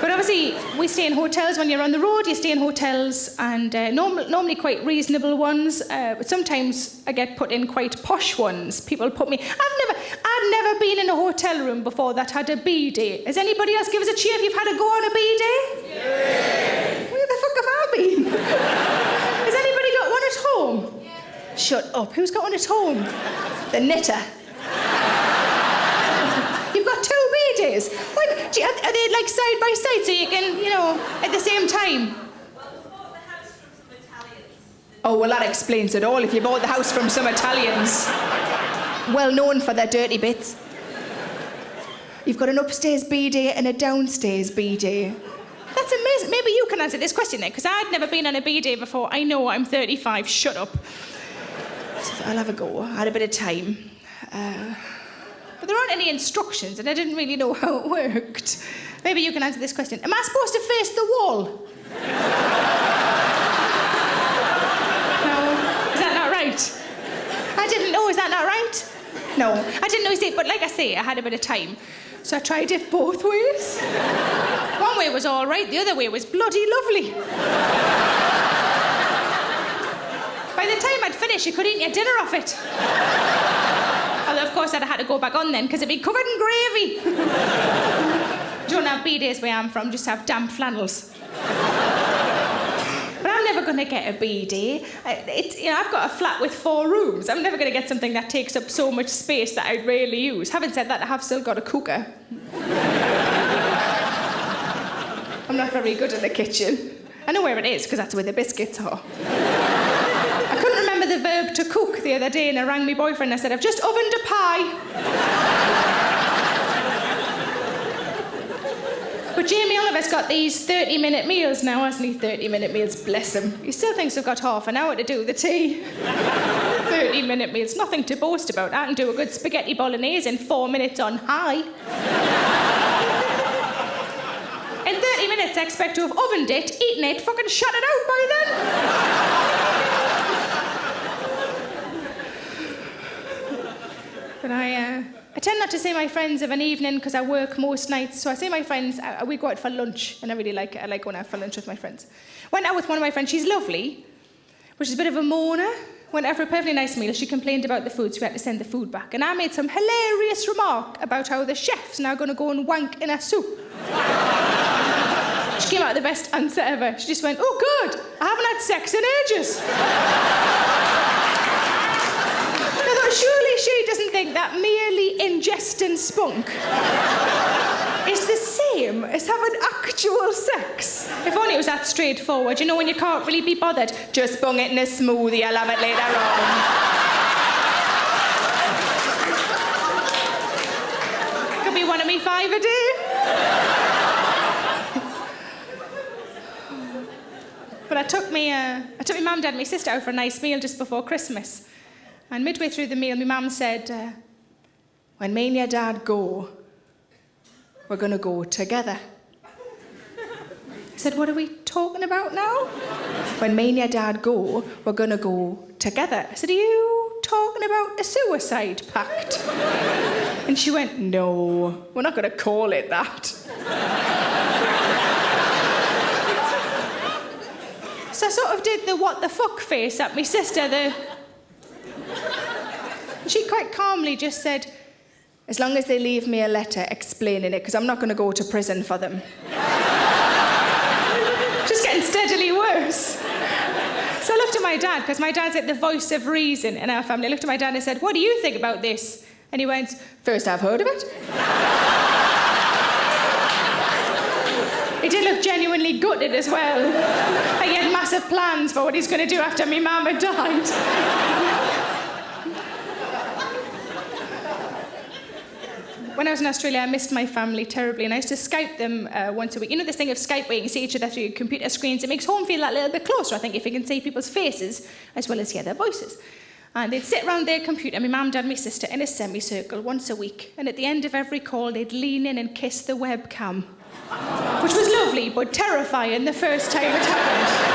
But obviously, we stay in hotels. When you're on the road, you stay in hotels, and normally quite reasonable ones. But sometimes I get put in quite posh ones. People put me... I'd never been in a hotel room before that had a bidet. Has anybody else give us a cheer if you've had to go on a bidet? Yeah. Where the fuck have I been? Has anybody got one at home? Yeah. Shut up. Who's got one at home? The knitter. You've got two bidets. Are they like side by side so you can, you know, at the same time? Well, we bought the house from some Italians. Oh, well, that explains it all. If you bought the house from some Italians, well known for their dirty bits. You've got an upstairs bidet and a downstairs bidet. That's amazing. Maybe you can answer this question then, because I'd never been on a bidet before. I know I'm 35. Shut up. So I'll have a go. I had a bit of time. But there aren't any instructions, and I didn't really know how it worked. Maybe you can answer this question. Am I supposed to face the wall? No. Is that not right? I didn't know. Is that not right? No. I didn't know. You see, but like I say, I had a bit of time. So I tried it both ways. One way was all right. The other way was bloody lovely. By the time I'd finished, you could eat your dinner off it. Although, of course, I'd have had to go back on then, because it'd be covered in gravy. Don't have bidets where I'm from, just have damp flannels. But I'm never going to get a bidet. I've got a flat with 4 rooms. I'm never going to get something that takes up so much space that I'd rarely use. Having said that, I have still got a cooker. I'm not very good in the kitchen. I know where it is, because that's where the biscuits are. I couldn't remember the verb to cook the other day, and I rang my boyfriend and I said, "I've just ovened a pie." But Jamie Oliver's got these 30-minute meals now, hasn't he? 30-minute meals, bless him. He still thinks I've got half an hour to do the tea. 30-minute meals, nothing to boast about. I can do a good spaghetti bolognese in 4 minutes on high. In 30 minutes, I expect to have ovened it, eaten it, fucking shut it out by then. But I tend not to see my friends of an evening because I work most nights. So I see my friends, we go out for lunch, and I really like it. I like going out for lunch with my friends. Went out with one of my friends, she's lovely, but she's a bit of a moaner. Went out for a perfectly nice meal. She complained about the food, so we had to send the food back. And I made some hilarious remark about how the chef's now going to go and wank in a soup. She came out with the best answer ever. She just went, "Oh, good, I haven't had sex in ages." I thought, surely she doesn't think that merely ingesting spunk is the same as having actual sex. If only it was that straightforward. You know, when you can't really be bothered, just bung it in a smoothie, I'll have it later on. Could be one of me 5 a day. But I took my mum, dad and my sister out for a nice meal just before Christmas. And midway through the meal, my mum said, "When me and your dad go, we're going to go together." I said, "What are we talking about now?" "When me and your dad go, we're going to go together." I said, "Are you talking about a suicide pact?" And she went, "No, we're not going to call it that." So I sort of did the what the fuck face at my sister, She quite calmly just said, "As long as they leave me a letter explaining it, because I'm not going to go to prison for them." Just getting steadily worse. So I looked at my dad, because my dad's like the voice of reason in our family. I looked at my dad and I said, "What do you think about this?" And he went, "First I've heard of it." He did look genuinely gutted as well. Like he had massive plans for what he's going to do after my mum had died. when I was in Australia, I missed my family terribly, and I used to Skype them once a week. You know this thing of Skype where you can see each other through your computer screens? It makes home feel that little bit closer, I think, if you can see people's faces as well as hear their voices. And they'd sit around their computer, my mum, dad, my sister, in a semicircle once a week. And at the end of every call, they'd lean in and kiss the webcam, which was lovely, but terrifying the first time it happened.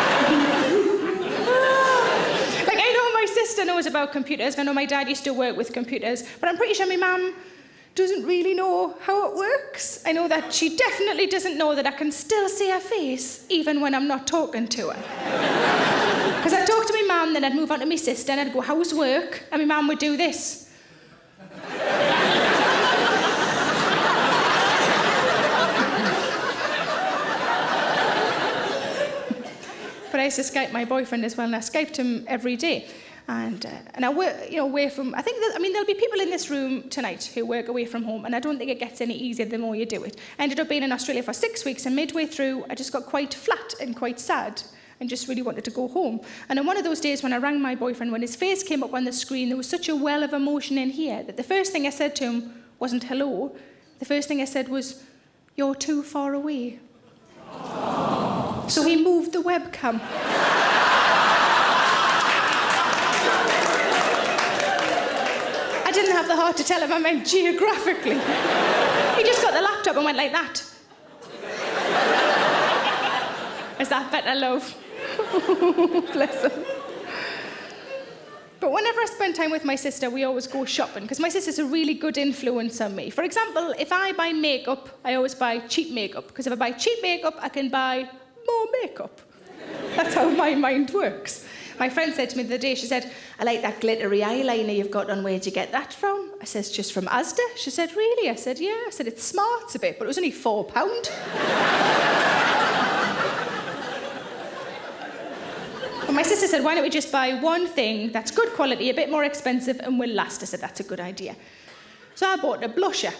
Like, I know my sister knows about computers. I know my dad used to work with computers, but I'm pretty sure my mum doesn't really know how it works. I know that she definitely doesn't know that I can still see her face, even when I'm not talking to her. Because I'd talk to my mum, then I'd move on to my sister, and I'd go, how's work? And my mum would do this. But I used to Skype my boyfriend as well, and I Skyped him every day. And I work, away from... there'll be people in this room tonight who work away from home, and I don't think it gets any easier the more you do it. I ended up being in Australia for 6 weeks, and midway through, I just got quite flat and quite sad, and just really wanted to go home. And on one of those days when I rang my boyfriend, when his face came up on the screen, there was such a well of emotion in here that the first thing I said to him wasn't hello. The first thing I said was, you're too far away. So he moved the webcam. I didn't have the heart to tell him I meant geographically. He just got the laptop and went like that. Is that better, love? Bless him. But whenever I spend time with my sister, we always go shopping, because my sister's a really good influence on me. For example, if I buy makeup, I always buy cheap makeup, because if I buy cheap makeup, I can buy more makeup. That's how my mind works. My friend said to me the other day, she said, I like that glittery eyeliner you've got on. Where'd you get that from? I said, just from Asda. She said, really? I said, yeah. I said, it smarts a bit, but it was only £4. But my sister said, why don't we just buy one thing that's good quality, a bit more expensive, and will last? I said, that's a good idea. So I bought a blusher.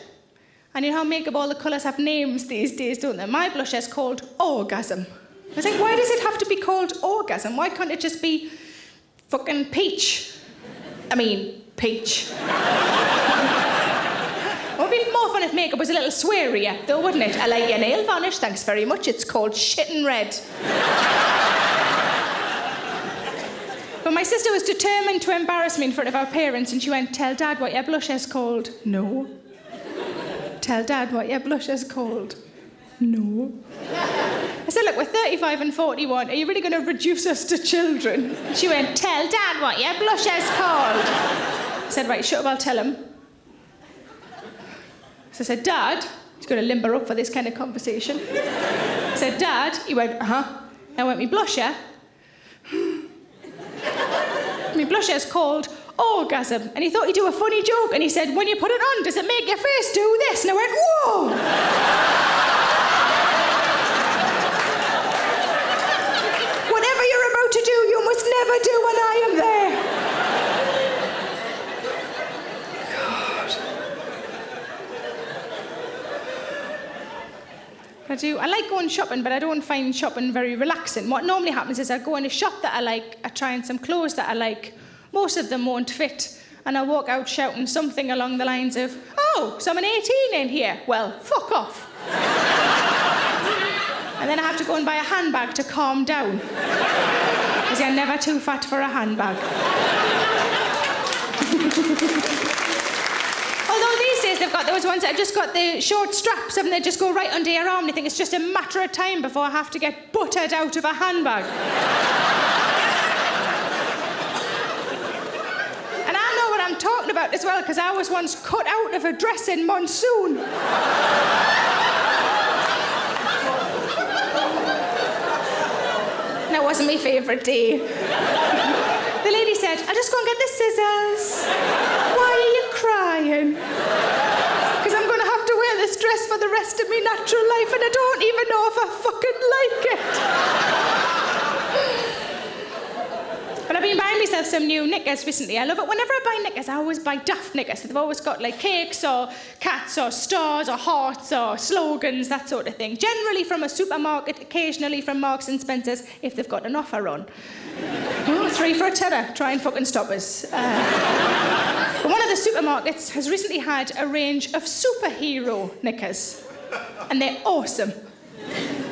And you know how makeup, all the colours have names these days, don't they? My blusher is called Orgasm. I was like, why does it have to be called Orgasm? Why can't it just be fucking peach? Peach. It would be more fun if makeup was a little swearier, though, wouldn't it? I like your nail varnish, thanks very much. It's called Shittin' Red. But my sister was determined to embarrass me in front of our parents, and she went, tell Dad what your blusher's called. No. Tell Dad what your blusher's called. No. I said, look, we're 35 and 41. Are you really going to reduce us to children? She went, tell Dad what your blusher's called. I said, right, shut up, I'll tell him. So I said, Dad, he's going to limber up for this kind of conversation. I said, Dad, he went, uh-huh. I went, me blusher? My blusher's called Orgasm. And he thought he'd do a funny joke, and he said, when you put it on, does it make your face do this? And I went, whoa! Whatever you're about to do, you must never do when I am there. God. I like going shopping, but I don't find shopping very relaxing. What normally happens is I go in a shop that I like, I try on some clothes that I like. Most of them won't fit, and I walk out shouting something along the lines of, oh, someone 18 in here. Well, fuck off. And then I have to go and buy a handbag to calm down, because you're never too fat for a handbag. Although these days they've got those ones that have just got the short straps and they just go right under your arm. I think it's just a matter of time before I have to get buttered out of a handbag. And I know what I'm talking about as well, because I was once cut out of a dress in monsoon. That wasn't my favourite day. The lady said, I'll just go and get the scissors. Why are you crying? Because I'm going to have to wear this dress for the rest of my natural life, and I don't even know if I fucking like it. But I've been buying myself some new knickers recently. I love it. Whenever I buy knickers, I always buy daft knickers. They've always got like cakes or cats or stars or hearts or slogans, that sort of thing. Generally from a supermarket, occasionally from Marks and Spencer's if they've got an offer on. Oh, 3 for a tenner. Try and fucking stop us. But one of the supermarkets has recently had a range of superhero knickers. And they're awesome.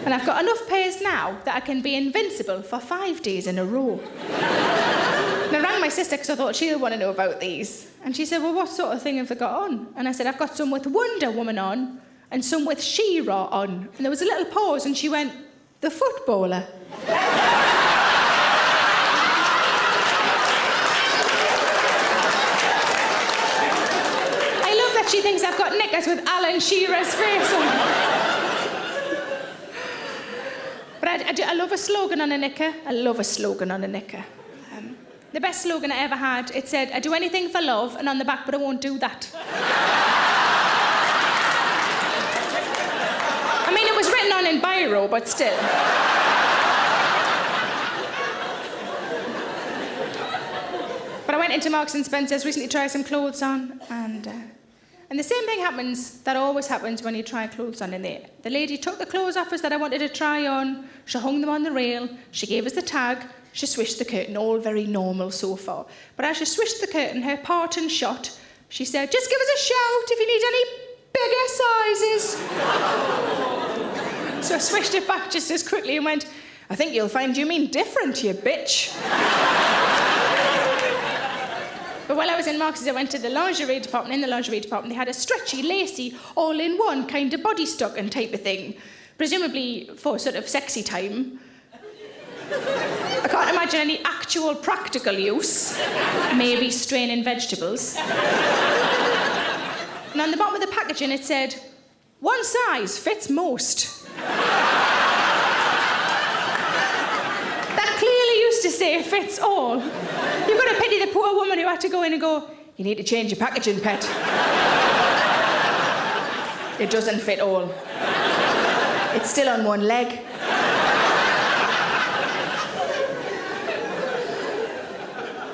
And I've got enough pairs now that I can be invincible for 5 days in a row. And I rang my sister because I thought she'll want to know about these. And she said, well, what sort of thing have they got on? And I said, I've got some with Wonder Woman on and some with She-Ra on. And there was a little pause and she went, the footballer. I love that she thinks I've got knickers with Alan Shearer's face on. But I love a slogan on a knicker. I love a slogan on a knicker. The best slogan I ever had, it said, I do anything for love, and on the back, but I won't do that. I mean, it was written on in biro, but still. But I went into Marks and Spencer's recently to try some clothes on, and the same thing happens that always happens when you try clothes on in there. The lady took the clothes off us that I wanted to try on, she hung them on the rail, she gave us the tag, she swished the curtain, all very normal so far. But as she swished the curtain, her parting shot, she said, just give us a shout if you need any bigger sizes. So I swished it back just as quickly and went, I think you'll find you mean different, you bitch. But while I was in Marks, I went to the lingerie department. In the lingerie department, they had a stretchy, lacy, all-in-one kind of body stocking type of thing, presumably for sort of sexy time. I can't imagine any actual practical use. Maybe straining vegetables. And on the bottom of the packaging, it said, one size fits most. That clearly used to say fits all. You've got to pity the poor woman who had to go in and go, you need to change your packaging, pet. It doesn't fit all. It's still on one leg.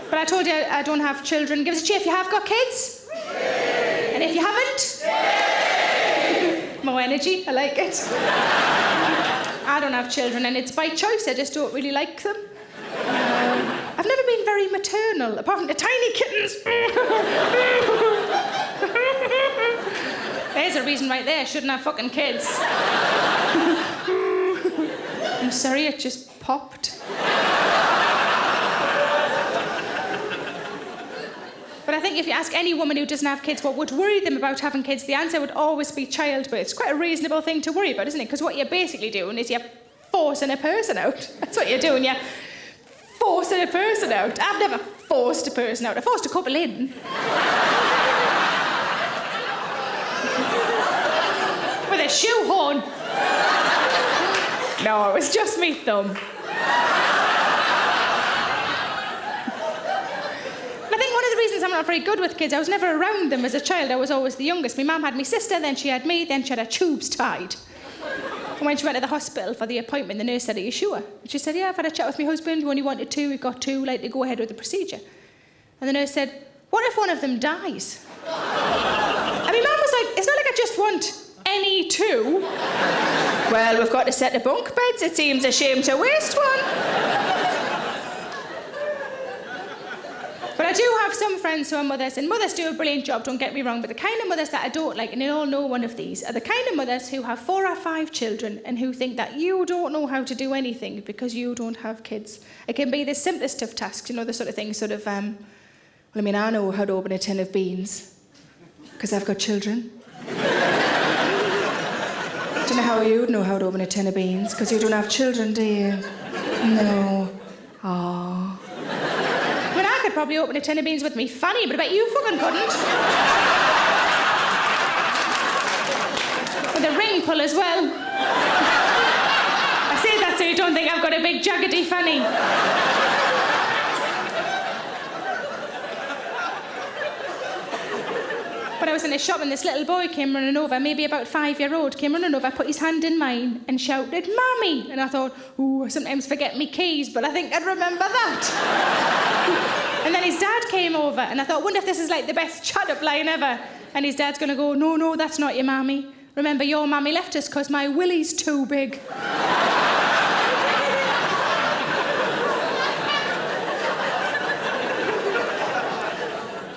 But I told you I don't have children. Give us a cheer if you have got kids. And if you haven't, more energy, I like it. I don't have children and it's by choice, I just don't really like them. I've never been very maternal, apart from the tiny kittens. There's a reason right there, I shouldn't have fucking kids. I'm sorry, it just popped. But I think if you ask any woman who doesn't have kids what would worry them about having kids, the answer would always be childbirth. It's quite a reasonable thing to worry about, isn't it? Because what you're basically doing is you're forcing a person out. That's what you're doing, you're forcing a person out. I've never forced a person out. I forced a couple in. With a shoehorn. No, it was just me thumb. I'm not very good with kids. I was never around them as a child. I was always the youngest. My mum had my sister, then she had me, then she had her tubes tied. And when she went to the hospital for the appointment, the nurse said, are you sure? And she said, yeah, I've had a chat with my husband. We only wanted 2, we've got 2, like to go ahead with the procedure. And the nurse said, what if one of them dies? And my mum was like, it's not like I just want any 2. Well, we've got a set of bunk beds. It seems a shame to waste one. But I do have some friends who are mothers, and mothers do a brilliant job, don't get me wrong, but the kind of mothers that I don't like, and you all know one of these, are the kind of mothers who have 4 or 5 children and who think that you don't know how to do anything because you don't have kids. It can be the simplest of tasks, you know, the sort of thing, I know how to open a tin of beans because I've got children. Do you know how you'd know how to open a tin of beans? Because you don't have children, do you? No. Aww. I could probably open a tin of beans with me fanny, but I bet you fucking couldn't. With a ring pull as well. I say that so you don't think I've got a big jaggedy fanny. But I was in a shop and this little boy came running over, maybe about 5-year-old, came running over, put his hand in mine and shouted, Mummy! And I thought, ooh, I sometimes forget me keys, but I think I'd remember that. And then his dad came over and I thought, wonder if this is like the best chat-up line ever. And his dad's gonna go, no, that's not your mammy. Remember, your mammy left us because my willy's too big.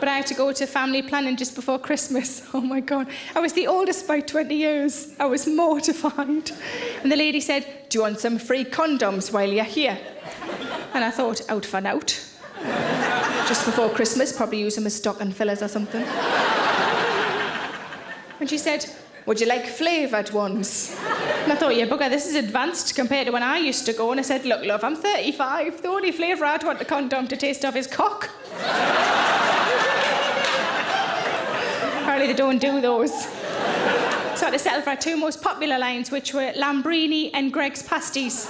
but I had to go to family planning just before Christmas. Oh my God. I was the oldest by 20 years. I was mortified. And the lady said, do you want some free condoms while you're here? And I thought, out for out. Just before Christmas, probably use them as stocking fillers or something. And she said, would you like flavoured ones? And I thought, yeah, bugger, this is advanced compared to when I used to go. And I said, look, love, I'm 35. The only flavour I'd want the condom to taste of is cock. Apparently they don't do those. So I had to settle for our two most popular lines, which were Lambrini and Greg's Pasties.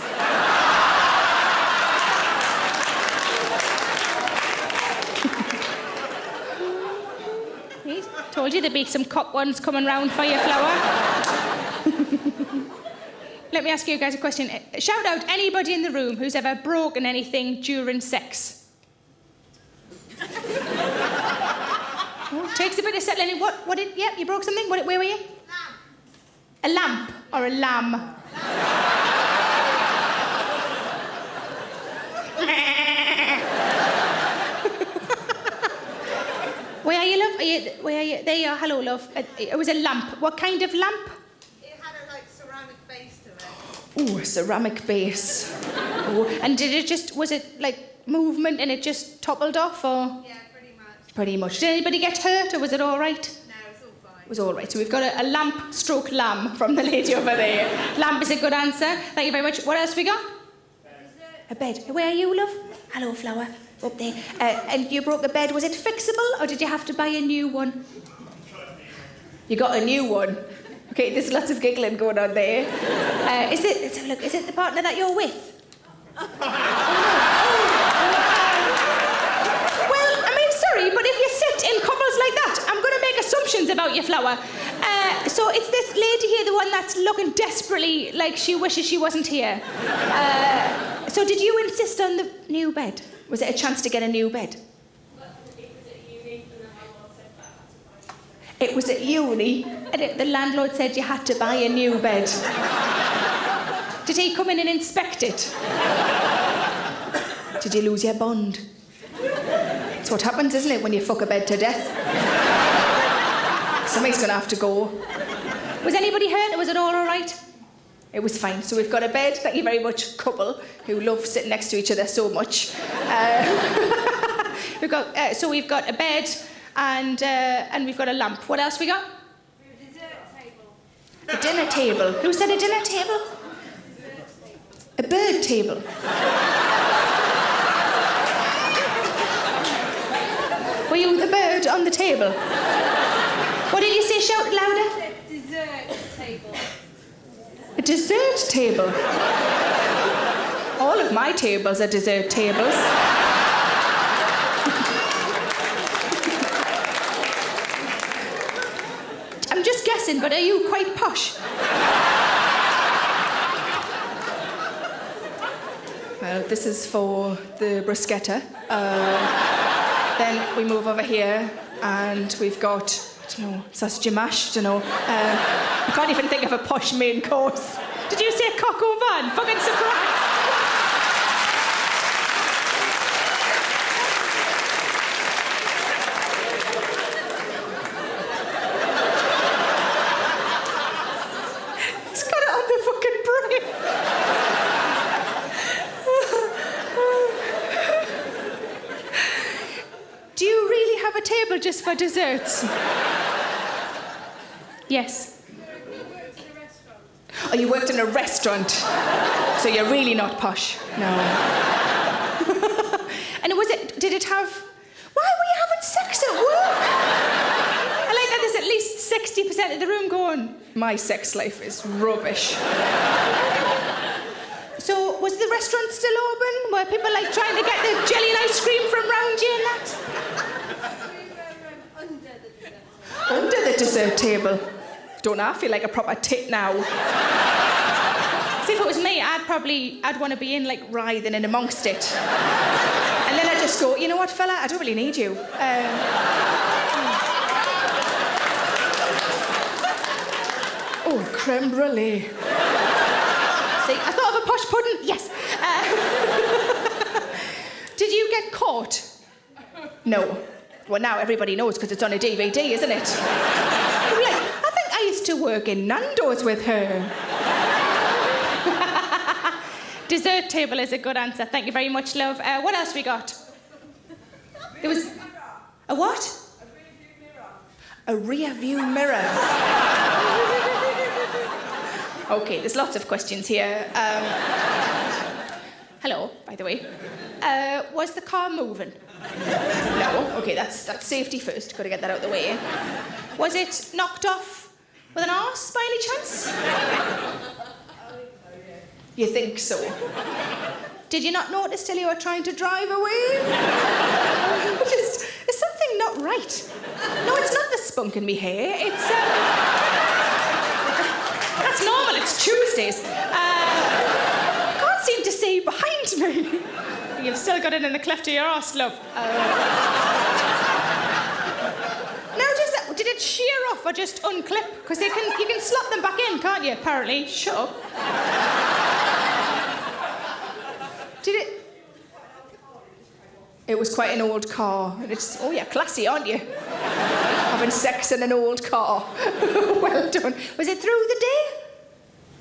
Told you there'd be some cock ones coming round for you, Flower. Let me ask you guys a question. Shout out anybody in the room who's ever broken anything during sex. Oh, takes a bit of settling in. What did... Yeah, you broke something? Where were you? Lamp. A lamp or a lamb? Where are you, love? Where are you? There you are. Hello, love. It was a lamp. What kind of lamp? It had a ceramic base to it. Ooh, a ceramic base. Ooh. And did it just... Was it movement and it just toppled off, or...? Yeah, pretty much. Pretty much. Did anybody get hurt, or was it all right? No, it's all fine. It was all right. So we've got a lamp stroke lamb from the lady over there. Lamp is a good answer. Thank you very much. What else we got? A bed. Where are you, love? Hello, Flower. Up there. And you broke a bed. Was it fixable, or did you have to buy a new one? You got a new one. Okay, there's lots of giggling going on there. Let's have a look. Is it the partner that you're with? Well, I mean, sorry, but if you sit in couples like that, I'm going to make assumptions about you, Flower. So it's this lady here, the one that's looking desperately like she wishes she wasn't here. So did you insist on the new bed? Was it a chance to get a new bed? It was at uni, and the landlord said you had to buy a new bed. Did he come in and inspect it? Did you lose your bond? That's what happens, isn't it, when you fuck a bed to death? Somebody's going to have to go. Was anybody hurt, or was it all right? It was fine. So we've got a bed, thank you very much, couple who love sitting next to each other so much. We've got a bed and we've got a lamp. What else we got? A dessert table. A dinner table. Who said a dinner table? A bird table. Were you the bird on the table? What did you say? Shout louder. Dessert table. A dessert table? All of my tables are dessert tables. I'm just guessing, but are you quite posh? Well, this is for the bruschetta. Then we move over here, and we've got, I don't know, sausage and mash, I don't know. I can't even think of a posh main course. Did you say coq au vin? Fucking surprise. He's got it on the fucking brain. Do you really have a table just for desserts? Yes. Oh, you worked in a restaurant. So you're really not posh. No. And did it have... Why were you having sex at work? I like that there's at least 60% of the room going, my sex life is rubbish. So was the restaurant still open? Were people trying to get the jelly and ice cream from round you and that? Under the dessert table. Don't I feel like a proper tit now? See, if it was me, I'd want to be in writhing in amongst it. And then I'd just go, you know what, fella, I don't really need you. Oh, creme brulee. See, I thought of a posh pudding. Yes. Did you get caught? No. Well, now everybody knows because it's on a DVD, isn't it? They'll be like, I think I used to work in Nando's with her. Dessert table is a good answer. Thank you very much, love. What else we got? There was... A what? A rear view mirror. Okay, there's lots of questions here. Hello, by the way. Was the car moving? No. Okay, that's safety first. Got to get that out of the way. Was it knocked off with an arse by any chance? You think so? Did you not notice till you were trying to drive away? There's something not right. No, it's not the spunk in me hair. It's that's normal. It's Tuesdays. Can't seem to see behind me. You've still got it in the cleft of your arse, love. Now, did it shear off or just unclip? Because you can slot them back in, can't you? Apparently. Shut up. Did it? It was quite an old car. And it's, oh yeah, classy, aren't you? Having sex in an old car. Well done. Was it through the day?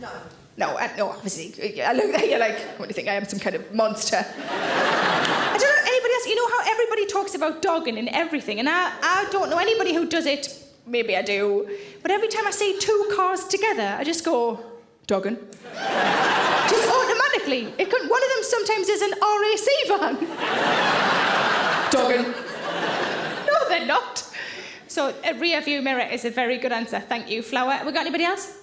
No. No, obviously. I look at you like, what do you think, I am some kind of monster? I don't know anybody else, you know how everybody talks about dogging and everything, and I don't know anybody who does it. Maybe I do. But every time I see two cars together, I just go, dogging. Just automatically. One of them sometimes is an RAC van. Dogging. No, they're not. So a rear view mirror is a very good answer. Thank you, Flower. We got anybody else?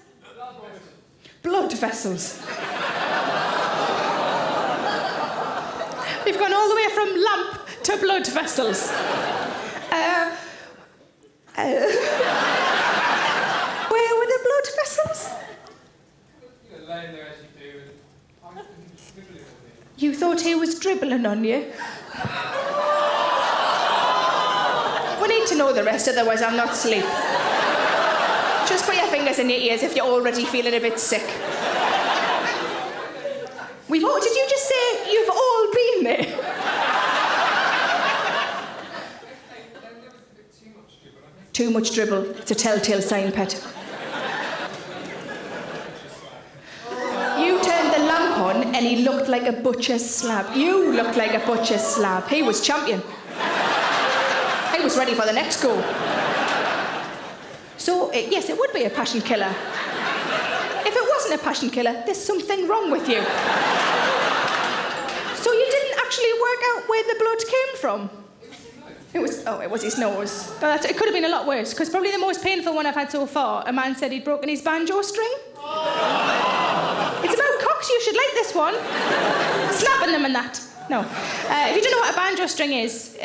Blood vessels. We've gone all the way from lamp to blood vessels. Where were the blood vessels? Lying there as you do, and I was dribbling on you. You thought he was dribbling on you? We need to know the rest, otherwise I'll not sleep. Just put your fingers in your ears if you're already feeling a bit sick. Did you just say you've all been there? Too much dribble. It's a telltale sign, pet. You turned the lamp on and he looked like a butcher's slab. You looked like a butcher's slab. He was champion. He was ready for the next go. So, yes, it would be a passion killer. If it wasn't a passion killer, there's something wrong with you. So you didn't actually work out where the blood came from? It was his nose. But it could have been a lot worse, because probably the most painful one I've had so far, a man said he'd broken his banjo string. It's about cocks, you should like this one. Snapping them and that. No. If you don't know what a banjo string is,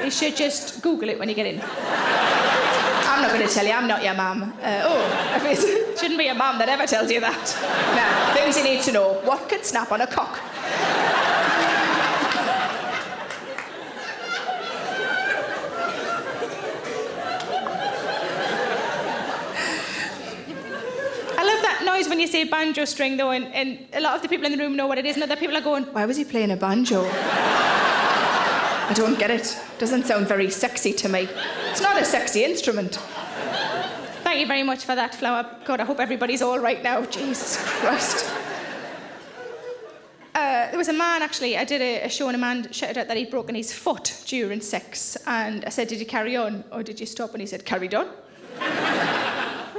you should just Google it when you get in. I'm not going to tell you, I'm not your mum. It shouldn't be your mum that ever tells you that. Now, things you need to know. What could snap on a cock? Noise when you say banjo string, though, and a lot of the people in the room know what it is, and other people are going, why was he playing a banjo? I don't get it. Doesn't sound very sexy to me. It's not a sexy instrument. Thank you very much for that, Flower. God, I hope everybody's all right now. Jesus Christ. There was a man, actually, I did a show and a man shouted out that he'd broken his foot during sex, and I said, did you carry on or did you stop? And he said, carried on.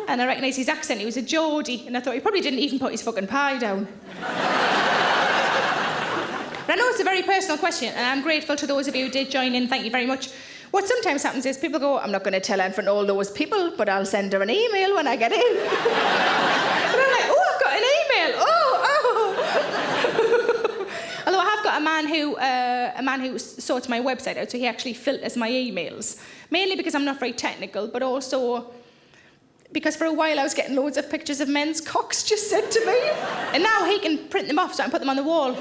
And I recognised his accent. He was a Geordie, and I thought he probably didn't even put his fucking pie down. But I know it's a very personal question, and I'm grateful to those of you who did join in. Thank you very much. What sometimes happens is people go, I'm not going to tell her in front of all those people, but I'll send her an email when I get in. And I'm like, oh, I've got an email. Oh. Although I have got a man who sorts my website out, so he actually filters my emails. Mainly because I'm not very technical, but also because for a while I was getting loads of pictures of men's cocks just sent to me. And now he can print them off so I can put them on the wall.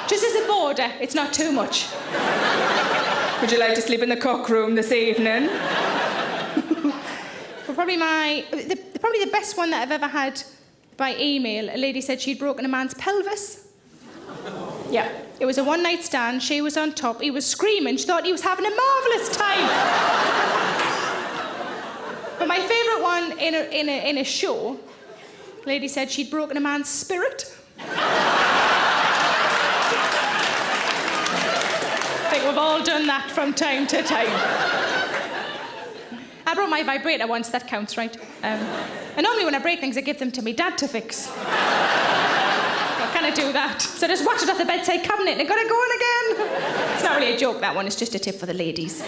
Just as a border, it's not too much. Would you like to sleep in the cock room this evening? Well, probably the best one that I've ever had by email, a lady said she'd broken a man's pelvis. Yeah. It was a one-night stand. She was on top. He was screaming. She thought he was having a marvellous time. But my favourite one in a show, the lady said she'd broken a man's spirit. I think we've all done that from time to time. I brought my vibrator once, that counts, right? And normally when I break things, I give them to my dad to fix. I kind of do that. So I just watch it off the bedside cabinet and I got it going again. It's not really a joke, that one. It's just a tip for the ladies.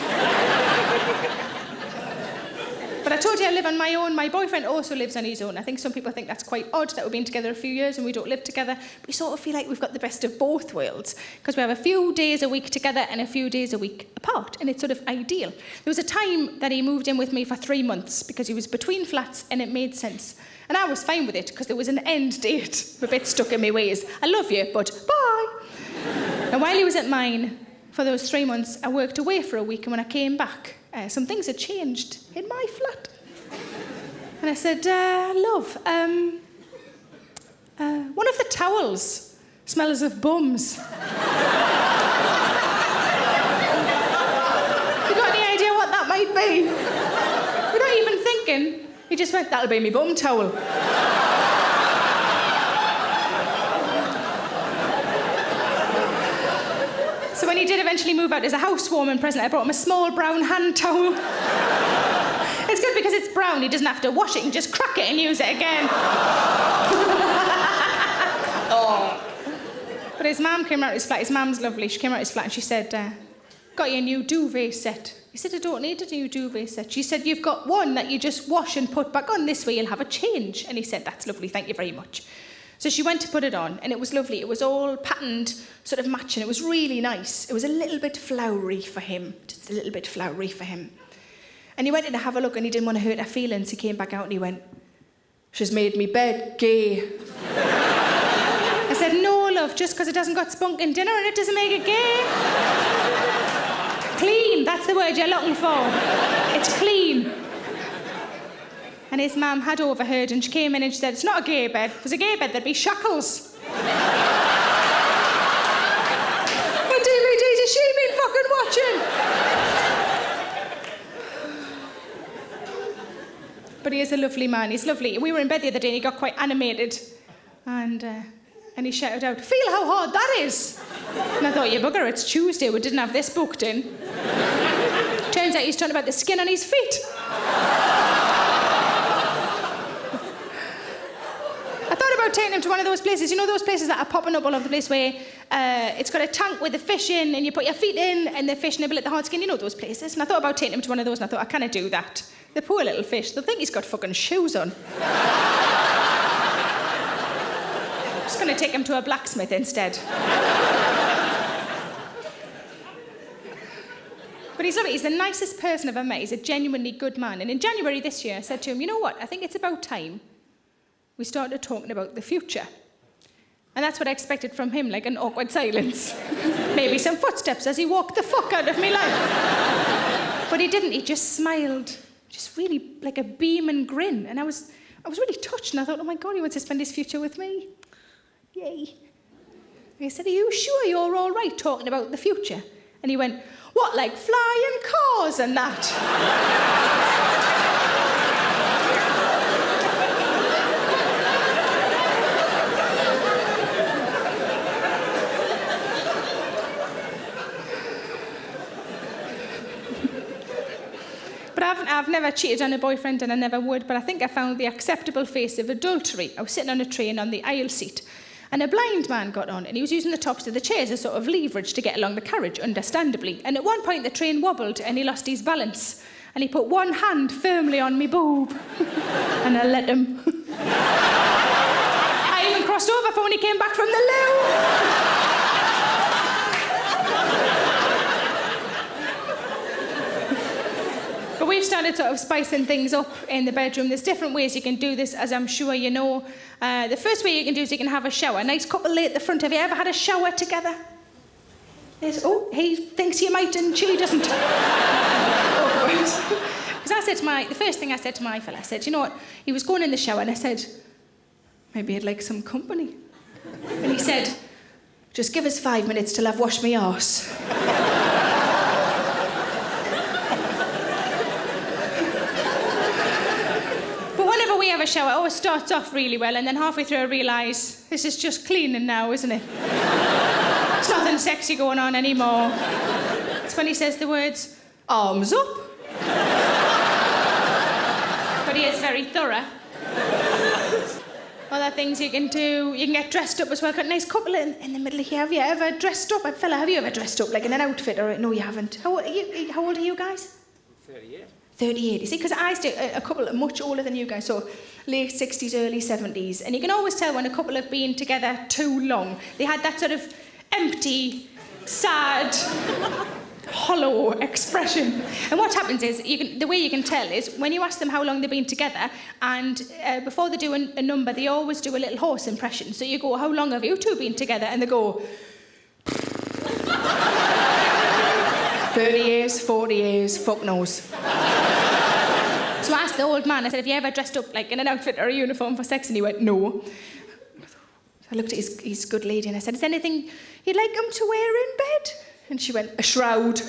But I told you I live on my own. My boyfriend also lives on his own. I think some people think that's quite odd that we've been together a few years and we don't live together. But we sort of feel like we've got the best of both worlds because we have a few days a week together and a few days a week apart. And it's sort of ideal. There was a time that he moved in with me for 3 months because he was between flats and it made sense. And I was fine with it because there was an end date. I'm a bit stuck in my ways. I love you, but bye. And while he was at mine, for those 3 months, I worked away for a week. And when I came back, some things had changed in my flat. And I said, love, one of the towels smells of bums. You got any idea what that might be? Without even thinking, he just went, that'll be me bum towel. So when he did eventually move out as a housewarming present, I brought him a small brown hand towel. It's good because it's brown, he doesn't have to wash it, he can just crack it and use it again. Oh. But his mum came out his flat, his mum's lovely, she came out his flat and she said, got you a new duvet set. He said, I don't need a new duvet set. She said, you've got one that you just wash and put back on, this way you'll have a change. And he said, that's lovely, thank you very much. So she went to put it on, and it was lovely. It was all patterned, sort of matching. It was really nice. It was a little bit flowery for him, just a little bit flowery for him. And he went in to have a look, and he didn't want to hurt her feelings. He came back out and he went, she's made me bed gay. I said, no, love, just because it hasn't got spunk in dinner and it doesn't make it gay. Clean, that's the word you're looking for. It's clean. And his mum had overheard and she came in and she said, it's not a gay bed. If it was a gay bed, there'd be shackles. My DVDs, has she been fucking watching? But he is a lovely man, he's lovely. We were in bed the other day and he got quite animated. And he shouted out, feel how hard that is. And I thought, you bugger, it's Tuesday, we didn't have this booked in. Turns out he's talking about the skin on his feet. I thought about taking him to one of those places, you know those places that are popping up all over the place where it's got a tank with the fish in and you put your feet in and the fish nibble at the hard skin, you know those places. And I thought about taking him to one of those and I thought, I can't do that. The poor little fish, they'll think he's got fucking shoes on. I'm just going to take him to a blacksmith instead. But he's lovely, he's the nicest person I've ever met. He's a genuinely good man. And in January this year, I said to him, you know what, I think it's about time we started talking about the future. And that's what I expected from him, like an awkward silence. Maybe some footsteps as he walked the fuck out of me life. But he didn't, he just smiled. Just really like a beam and grin. And I was really touched and I thought, oh my God, he wants to spend his future with me. Yay. And I said, are you sure you're all right talking about the future? And he went, what, like flying cars and that? But I've never cheated on a boyfriend and I never would, but I think I found the acceptable face of adultery. I was sitting on a train on the aisle seat and a blind man got on and he was using the tops of the chairs as sort of leverage to get along the carriage, understandably. And at one point the train wobbled and he lost his balance and he put one hand firmly on me boob and I let him. I even crossed over for when he came back from the loo. But we've started sort of spicing things up in the bedroom. There's different ways you can do this, as I'm sure you know. The first way you can do is you can have a shower. A nice couple lay at the front. Have you ever had a shower together? There's, oh, he thinks you might and she doesn't. Because I said to the first thing I said to my fella, I said, you know what? He was going in the shower and I said, maybe I'd like some company. And he said, Just give us 5 minutes till I've washed my arse. But whenever we have a shower, it always starts off really well, and then halfway through I realise this is just cleaning now, isn't it? There's nothing sexy going on anymore. It's when he says the words, arms up. But he is very thorough. Other things you can do, you can get dressed up as well. Got a nice couple in the middle here. Have you ever dressed up? Fella, have you ever dressed up like in an outfit? Or no, you haven't. How old are you guys? 38. 38. You see, because I used to a couple much older than you guys, so late 60s, early 70s. And you can always tell when a couple have been together too long. They had that sort of empty, sad, hollow expression. And what happens is, the way you can tell is when you ask them how long they've been together, and before they do a number, they always do a little horse impression. So you go, how long have you two been together? And they go, 30 years, 40 years, fuck knows. So I asked the old man, I said, have you ever dressed up like in an outfit or a uniform for sex? And he went, no. I looked at his good lady and I said, is there anything you'd like him to wear in bed? And she went, a shroud.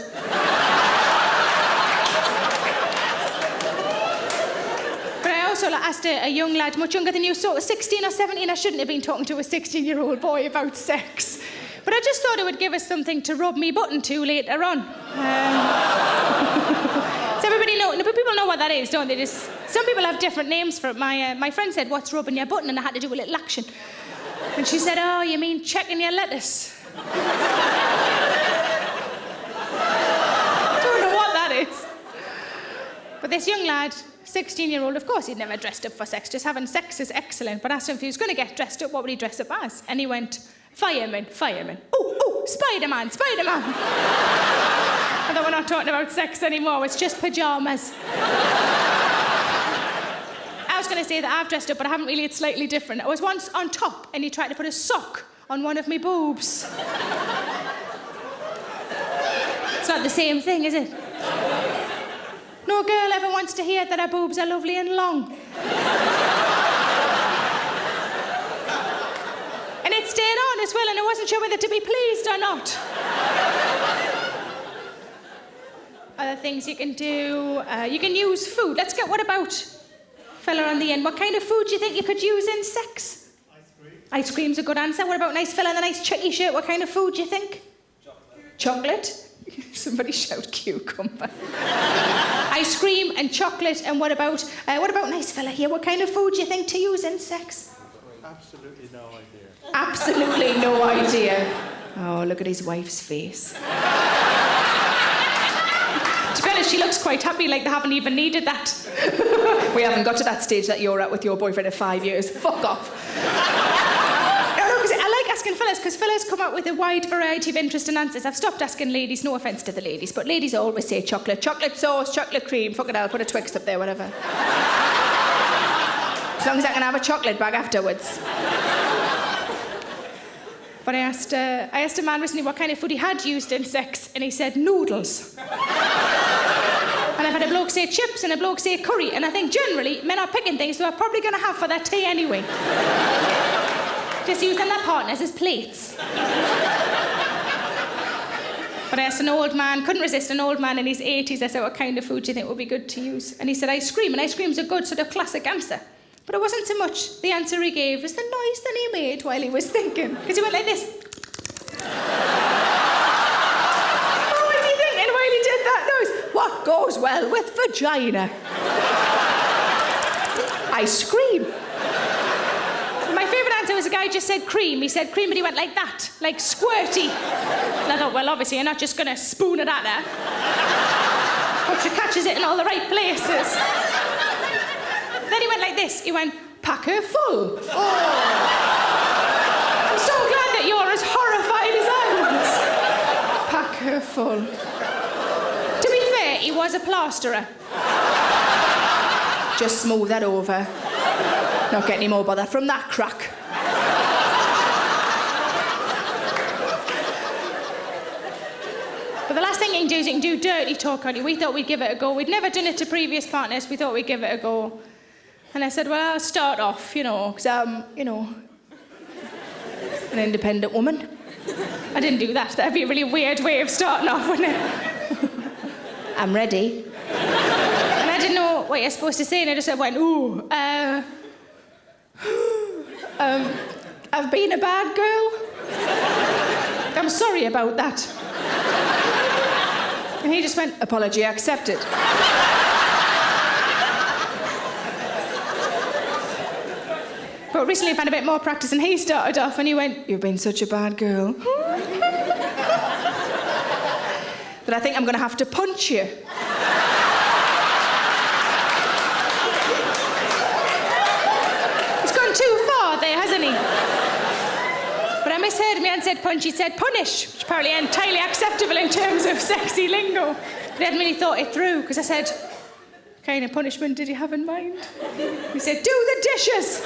But I also asked a young lad, much younger than you, so 16 or 17, I shouldn't have been talking to a 16-year-old boy about sex. But I just thought it would give us something to rub me button to later on. So everybody know, but people know what that is, don't they? Some people have different names for it. My friend said, what's rubbing your button? And I had to do a little action. And she said, oh, you mean checking your lettuce? Don't know what that is. But this young lad, 16-year-old, of course he'd never dressed up for sex. Just having sex is excellent. But I asked him if he was going to get dressed up, what would he dress up as? And he went, fireman, fireman. Oh, Spider-Man, Spider-Man. Although we're not talking about sex anymore, it's just pyjamas. I was going to say that I've dressed up, but I haven't really. It's slightly different. I was once on top, and he tried to put a sock on one of my boobs. It's not the same thing, is it? No girl ever wants to hear that her boobs are lovely and long. And it stayed on as well, and I wasn't sure whether to be pleased or not. Other things you can do, you can use food. What about, fella on the end, what kind of food do you think you could use in sex? Ice cream. Ice cream's a good answer. What about nice fella in a nice chutty shirt? What kind of food do you think? Chocolate? Somebody shout cucumber. Ice cream and chocolate, and what about nice fella here? What kind of food do you think to use in sex? Absolutely no idea. Absolutely no idea. Oh, look at his wife's face. To be honest, she looks quite happy, like they haven't even needed that. We haven't got to that stage that you're at with your boyfriend of 5 years. Fuck off. No, because I like asking fellas, because fellas come out with a wide variety of interesting answers. I've stopped asking ladies, no offence to the ladies, but ladies always say chocolate. Chocolate sauce, chocolate cream, fuck it, I'll put a Twix up there, whatever. As long as I can have a chocolate bag afterwards. But I asked a man recently what kind of food he had used in sex, and he said noodles. And I've had a bloke say chips and a bloke say curry, and I think generally men are picking things they're probably going to have for their tea anyway. Just using their partners as plates. But I asked an old man, couldn't resist, an old man in his 80s, I said, what kind of food do you think would be good to use? And he said ice cream, and ice cream's a good sort of classic answer. But it wasn't so much the answer he gave as the noise that he made while he was thinking. Because he went like this. What was he thinking while he did that noise? What goes well with vagina? Ice cream. My favourite answer was a guy just said cream. He said cream, but he went like that, like squirty. And I thought, well, obviously you're not just going to spoon it at her. Hope she catches it in all the right places. Then he went like this. He went, pack her full. Oh. I'm so glad that you're as horrified as I was. Pack her full. To be fair, he was a plasterer. Just smooth that over. Not get any more bother from that crack. But the last thing you can do is you can do dirty talk on you. We thought we'd give it a go. We'd never done it to previous partners. We thought we'd give it a go. And I said, well, I'll start off, because I'm, an independent woman. I didn't do that. That'd be a really weird way of starting off, wouldn't it? I'm ready. And I didn't know what you're supposed to say, and I just went, ooh, I've been a bad girl. I'm sorry about that. And he just went, apology accepted. But recently I've had a bit more practice, and he started off and he went, you've been such a bad girl. But I think I'm going to have to punch you. He's gone too far there, hasn't he? But I misheard me and said punch, he said punish, which apparently entirely acceptable in terms of sexy lingo. But he hadn't really thought it through, because I said, what kind of punishment did you have in mind? He said, do the dishes!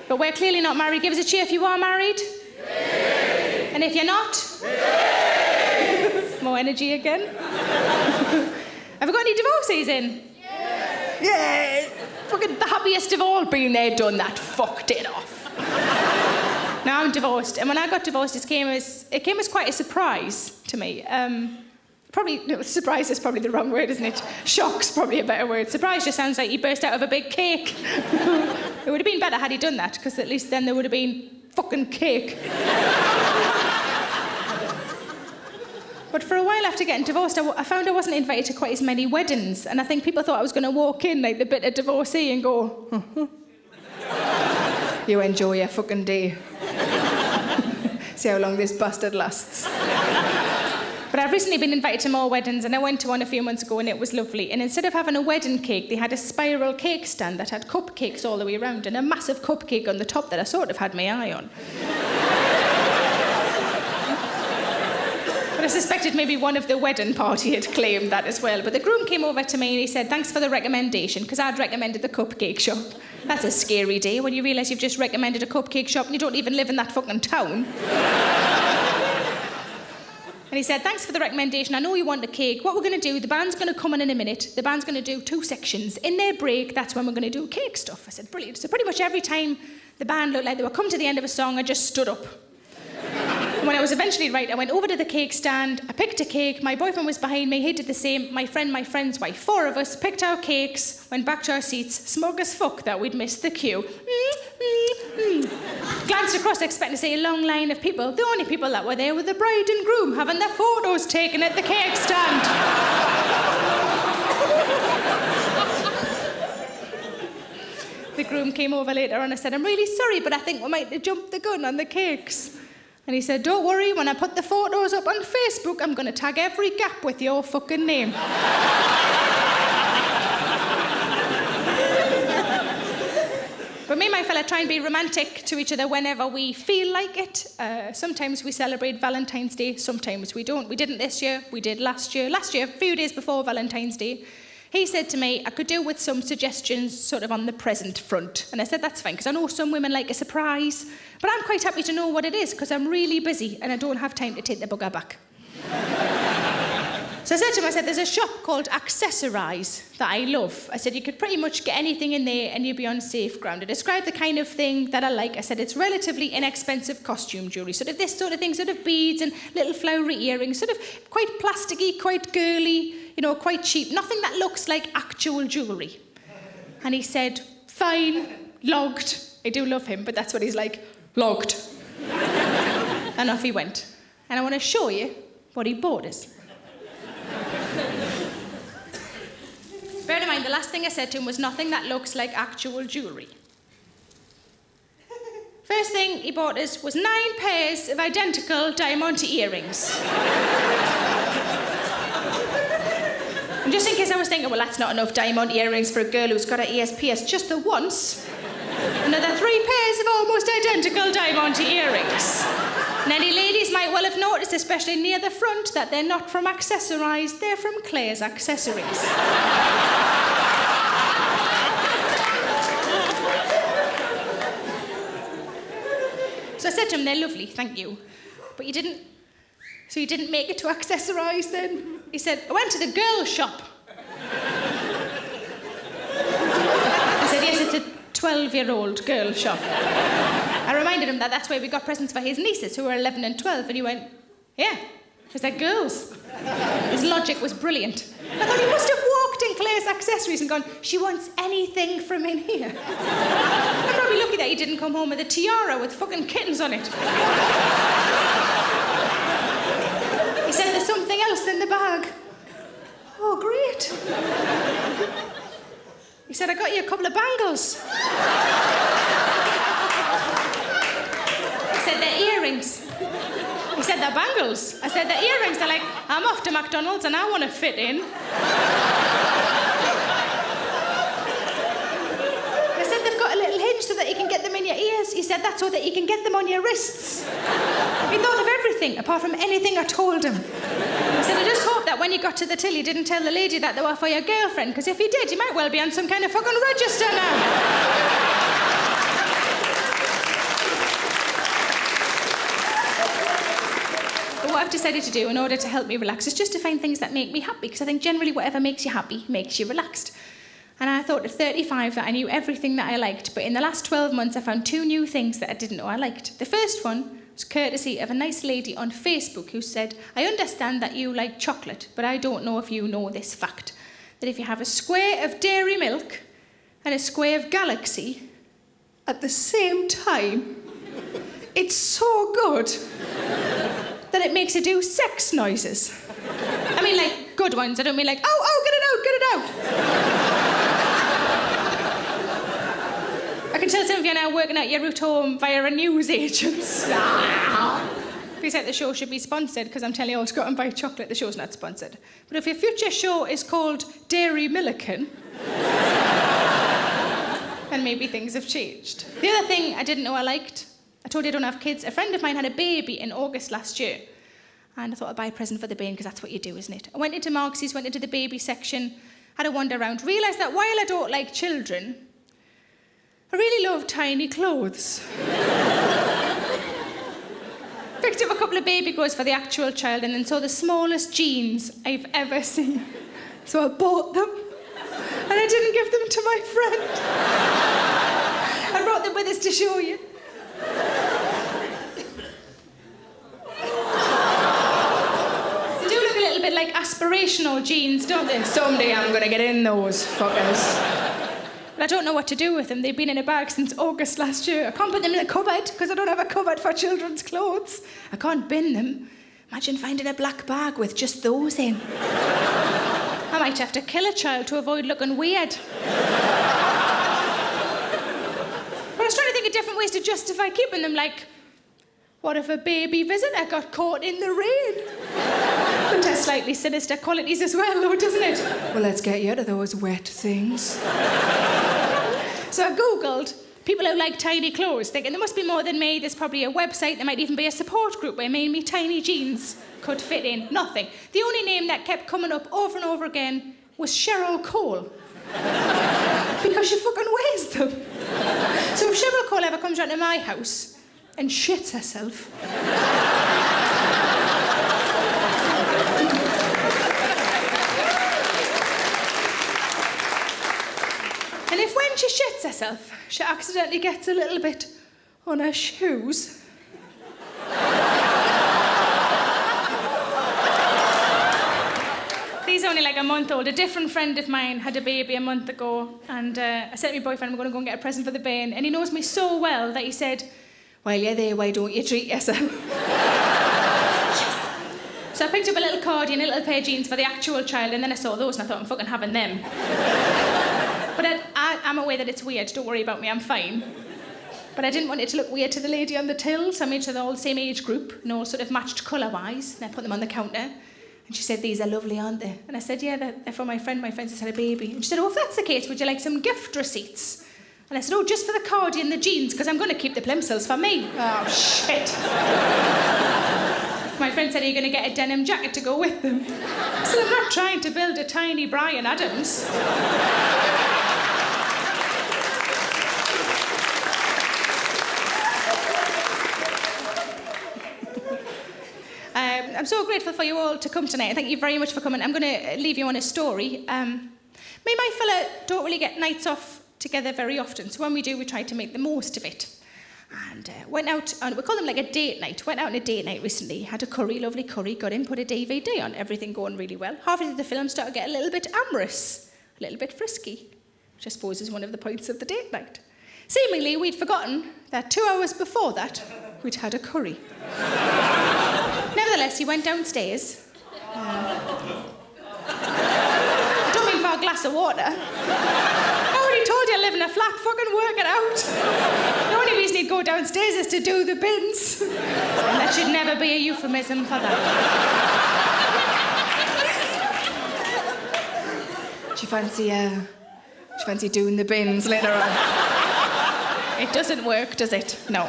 But we're clearly not married. Give us a cheer if you are married. Yay. And if you're not? Yay. More energy again. Have we got any divorcees in? Yeah. Fucking the happiest of all, been there, done that, fucked it off. Now I'm divorced, and when I got divorced, it came as quite a surprise to me. Surprise is probably the wrong word, isn't it? Shock's probably a better word. Surprise just sounds like he burst out of a big cake. It would have been better had he done that, because at least then there would have been fucking cake. But for a while after getting divorced, I found I wasn't invited to quite as many weddings, and I think people thought I was going to walk in like the bitter divorcee and go, you enjoy your fucking day. See how long this bastard lasts. But I've recently been invited to more weddings, and I went to one a few months ago, and it was lovely. And instead of having a wedding cake, they had a spiral cake stand that had cupcakes all the way around, and a massive cupcake on the top that I sort of had my eye on. But I suspected maybe one of the wedding party had claimed that as well. But the groom came over to me and he said, thanks for the recommendation, because I'd recommended the cupcake shop. That's a scary day when you realise you've just recommended a cupcake shop and you don't even live in that fucking town. And he said, thanks for the recommendation. I know you want a cake. What we're going to do, the band's going to come in a minute. The band's going to do 2 sections. In their break, that's when we're going to do cake stuff. I said, brilliant. So pretty much every time the band looked like they were coming to the end of a song, I just stood up. And when I was eventually right, I went over to the cake stand, I picked a cake, my boyfriend was behind me, he did the same, my friend's wife, 4 of us picked our cakes, went back to our seats, smug as fuck that we'd missed the queue. Glanced across expecting to see a long line of people. The only people that were there were the bride and groom having their photos taken at the cake stand. The groom came over later and I said, I'm really sorry, but I think we might have jumped the gun on the cakes. And he said, don't worry, when I put the photos up on Facebook, I'm going to tag every gap with your fucking name. But me and my fella try and be romantic to each other whenever we feel like it. Sometimes we celebrate Valentine's Day, sometimes we don't. We didn't this year, we did last year. Last year, a few days before Valentine's Day, he said to me, I could do with some suggestions sort of on the present front. And I said, that's fine, because I know some women like a surprise, but I'm quite happy to know what it is, because I'm really busy and I don't have time to take the bugger back. So I said to him, there's a shop called Accessorize that I love. I said, you could pretty much get anything in there and you'd be on safe ground. I described the kind of thing that I like. I said, it's relatively inexpensive costume jewellery, sort of this sort of thing, sort of beads and little flowery earrings, sort of quite plasticky, quite girly, you know, quite cheap, nothing that looks like actual jewellery. And he said, fine, logged. I do love him, but that's what he's like, logged. And off he went. And I want to show you what he bought us. Bear in mind, the last thing I said to him was nothing that looks like actual jewellery. First thing he bought us was 9 pairs of identical diamond earrings. And just in case I was thinking, well, that's not enough diamond earrings for a girl who's got her ears pierced just the once, another 3 pairs of almost identical diamond earrings. And any ladies might well have noticed, especially near the front, that they're not from Accessorize, they're from Claire's Accessories. So I said to him, they're lovely, thank you. But you didn't make it to Accessorize then? He said, I went to the girl shop. I said, yes, 12-year-old girl shop. I reminded him that that's where we got presents for his nieces, who were 11 and 12, and he went, yeah, because they're girls. His logic was brilliant. I thought he must have walked in Claire's accessories and gone, she wants anything from in here. I'm probably lucky that he didn't come home with a tiara with fucking kittens on it. He said there's something else in the bag. Oh, great. He said, I got you a couple of bangles. I said, they're earrings. He said, they're bangles. I said, they're earrings. They're like, I'm off to McDonald's and I want to fit in. I said, they've got a little hinge so that you can get them in your ears. He said, that's so that you can get them on your wrists. He thought of everything, apart from anything I told him. I said, I just hope that when you got to the till, you didn't tell the lady that they were for your girlfriend, because if you did, you might well be on some kind of fucking register now. But what I've decided to do in order to help me relax is just to find things that make me happy, because I think generally whatever makes you happy makes you relaxed. And I thought at 35 that I knew everything that I liked, but in the last 12 months I found 2 new things that I didn't know I liked. The first one was courtesy of a nice lady on Facebook who said, I understand that you like chocolate, but I don't know if you know this fact, that if you have a square of dairy milk and a square of Galaxy at the same time, it's so good that it makes you do sex noises. I mean, like, good ones. I don't mean like, oh, get it out, get it out. I can tell some of you are now working out your route home via a newsagent. Please think the show should be sponsored, because I'm telling you all to go and buy chocolate. The show's not sponsored. But if your future show is called Dairy Millican, then maybe things have changed. The other thing I didn't know I liked, I told you I don't have kids. A friend of mine had a baby in August last year. And I thought I'd buy a present for the baby, because that's what you do, isn't it? I went into Marx's, went into the baby section, had a wander around, realised that while I don't like children, I really love tiny clothes. Picked up a couple of baby clothes for the actual child and then saw the smallest jeans I've ever seen. So I bought them and I didn't give them to my friend. I brought them with us to show you. They do look a little bit like aspirational jeans, don't they? Someday I'm going to get in those fuckers. But I don't know what to do with them. They've been in a bag since August last year. I can't put them in a cupboard because I don't have a cupboard for children's clothes. I can't bin them. Imagine finding a black bag with just those in. I might have to kill a child to avoid looking weird. But I was trying to think of different ways to justify keeping them, like, what if a baby visitor got caught in the rain? It has slightly sinister qualities as well, though, doesn't it? Well, let's get you out of those wet things. So I Googled people who like tiny clothes, thinking there must be more than me. There's probably a website. There might even be a support group where maybe tiny jeans could fit in. Nothing. The only name that kept coming up over and over again was Cheryl Cole. Because she fucking wears them. So if Cheryl Cole ever comes round to my house and shits herself... And if when she shits herself, she accidentally gets a little bit on her shoes... He's only like a month old. A different friend of mine had a baby a month ago, and I said to my boyfriend, I'm going to go and get a present for the baby, and he knows me so well that he said, while you're there, why don't you treat yourself? Yes. So I picked up a little cardigan, a little pair of jeans for the actual child, and then I saw those and I thought, I'm fucking having them. But I'm aware that it's weird. Don't worry about me, I'm fine. But I didn't want it to look weird to the lady on the till, so I made sure they're all the same age group and all sort of matched colour-wise, and I put them on the counter. And she said, these are lovely, aren't they? And I said, yeah, they're for my friend. My friend's just had a baby. And she said, oh, if that's the case, would you like some gift receipts? And I said, oh, just for the cardigan and the jeans, because I'm going to keep the plimsolls for me. Oh, shit. My friend said, are you going to get a denim jacket to go with them? I said, I'm not trying to build a tiny Bryan Adams. I'm so grateful for you all to come tonight. Thank you very much for coming. I'm going to leave you on a story. Me and my fella don't really get nights off together very often. So when we do, we try to make the most of it. And went out on, we call them like a date night. Went out on a date night recently, had a curry, lovely curry, got in, put a DVD on, everything going really well. Halfway through the film, started to get a little bit amorous, a little bit frisky, which I suppose is one of the points of the date night. Seemingly, we'd forgotten that 2 hours before that, we'd had a curry. Nevertheless, he went downstairs. I don't mean for a glass of water. I already told you I live in a flat, fucking work it out. The only reason he'd go downstairs is to do the bins. And that should never be a euphemism for that. Do you fancy doing the bins later on? It doesn't work, does it? No.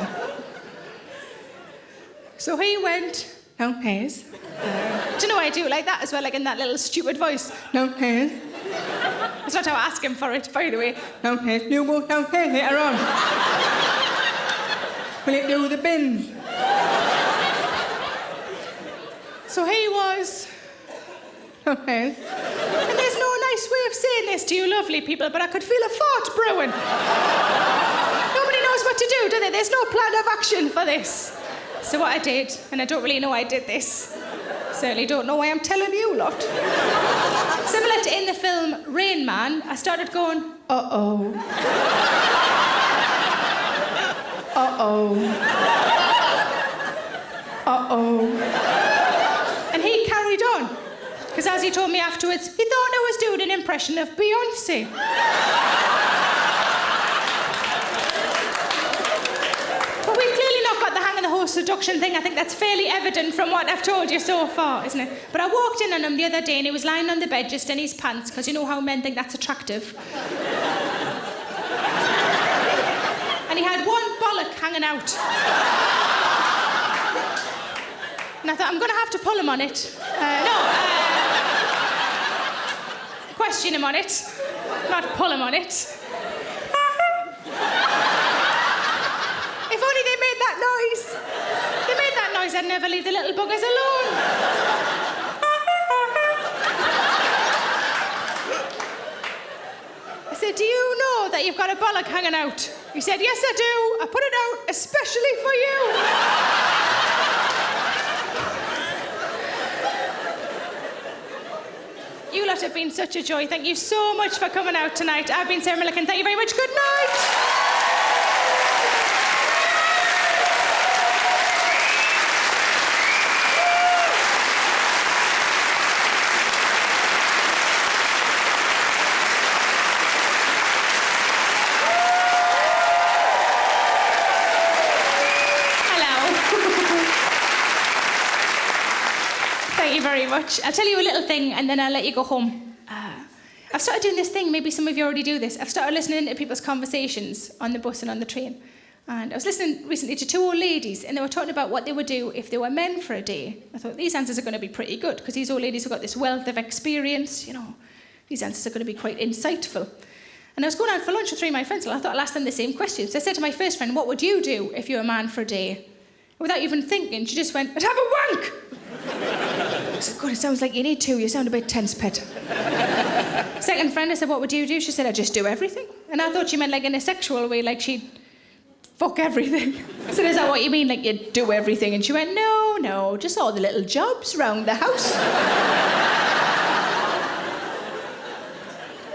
So he went downstairs. Do you know I do like that as well, like in that little stupid voice? Downstairs. That's not how I ask him for it, by the way. Downstairs. You go downstairs later on. Will it do the bin? So he was downstairs. And there's no nice way of saying this to you lovely people, but I could feel a fart brewing. Nobody knows what to do they? There's no plan of action for this. So what I did, and I don't really know I did this, certainly don't know why I'm telling you lot. Similar to in the film Rain Man, I started going, uh-oh. Uh-oh. Uh-oh. And he carried on. Because as he told me afterwards, he thought I was doing an impression of Beyonce. But we've clearly not got the hang of the whole seduction thing. I think that's fairly evident from what I've told you so far, isn't it? But I walked in on him the other day and he was lying on the bed just in his pants, because you know how men think that's attractive. And he had one bollock hanging out. And I thought, I'm going to have to pull him on it. Question him on it, not pull him on it. If only they made that noise. If they made that noise, I'd never leave the little buggers alone. I said, do you know that you've got a bollock hanging out? He said, yes, I do. I put it out especially for you. You lot have been such a joy. Thank you so much for coming out tonight. I've been Sarah Millican. Thank you very much. Good night. Thank you very much. I'll tell you a little thing and then I'll let you go home. I've started doing this thing, maybe some of you already do this. I've started listening to people's conversations on the bus and on the train. And I was listening recently to two old ladies and they were talking about what they would do if they were men for a day. I thought, these answers are going to be pretty good because these old ladies have got this wealth of experience, you know. These answers are going to be quite insightful. And I was going out for lunch with three of my friends and I thought I'll ask them the same questions. So I said to my first friend, what would you do if you were a man for a day? Without even thinking, she just went, I'd have a wank! I said, God, it sounds like you need to. You sound a bit tense, pet. Second friend, I said, what would you do? She said, I'd just do everything. And I thought she meant like in a sexual way, like she'd fuck everything. I said, is that what you mean? Like you'd do everything? And she went, no, just all the little jobs round the house.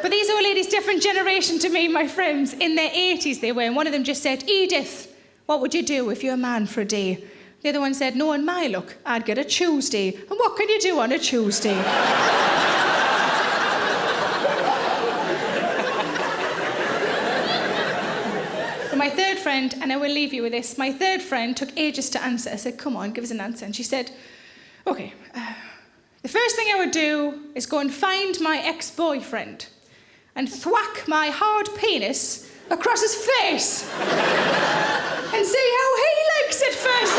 But these old ladies, different generation to me, my friends. In their 80s they were. And one of them just said, Edith, what would you do if you're a man for a day? The other one said, knowing my luck, I'd get a Tuesday. And what can you do on a Tuesday? And my third friend, and I will leave you with this, my third friend took ages to answer. I said, come on, give us an answer. And she said, okay, the first thing I would do is go and find my ex-boyfriend and thwack my hard penis across his face and see how he likes it first.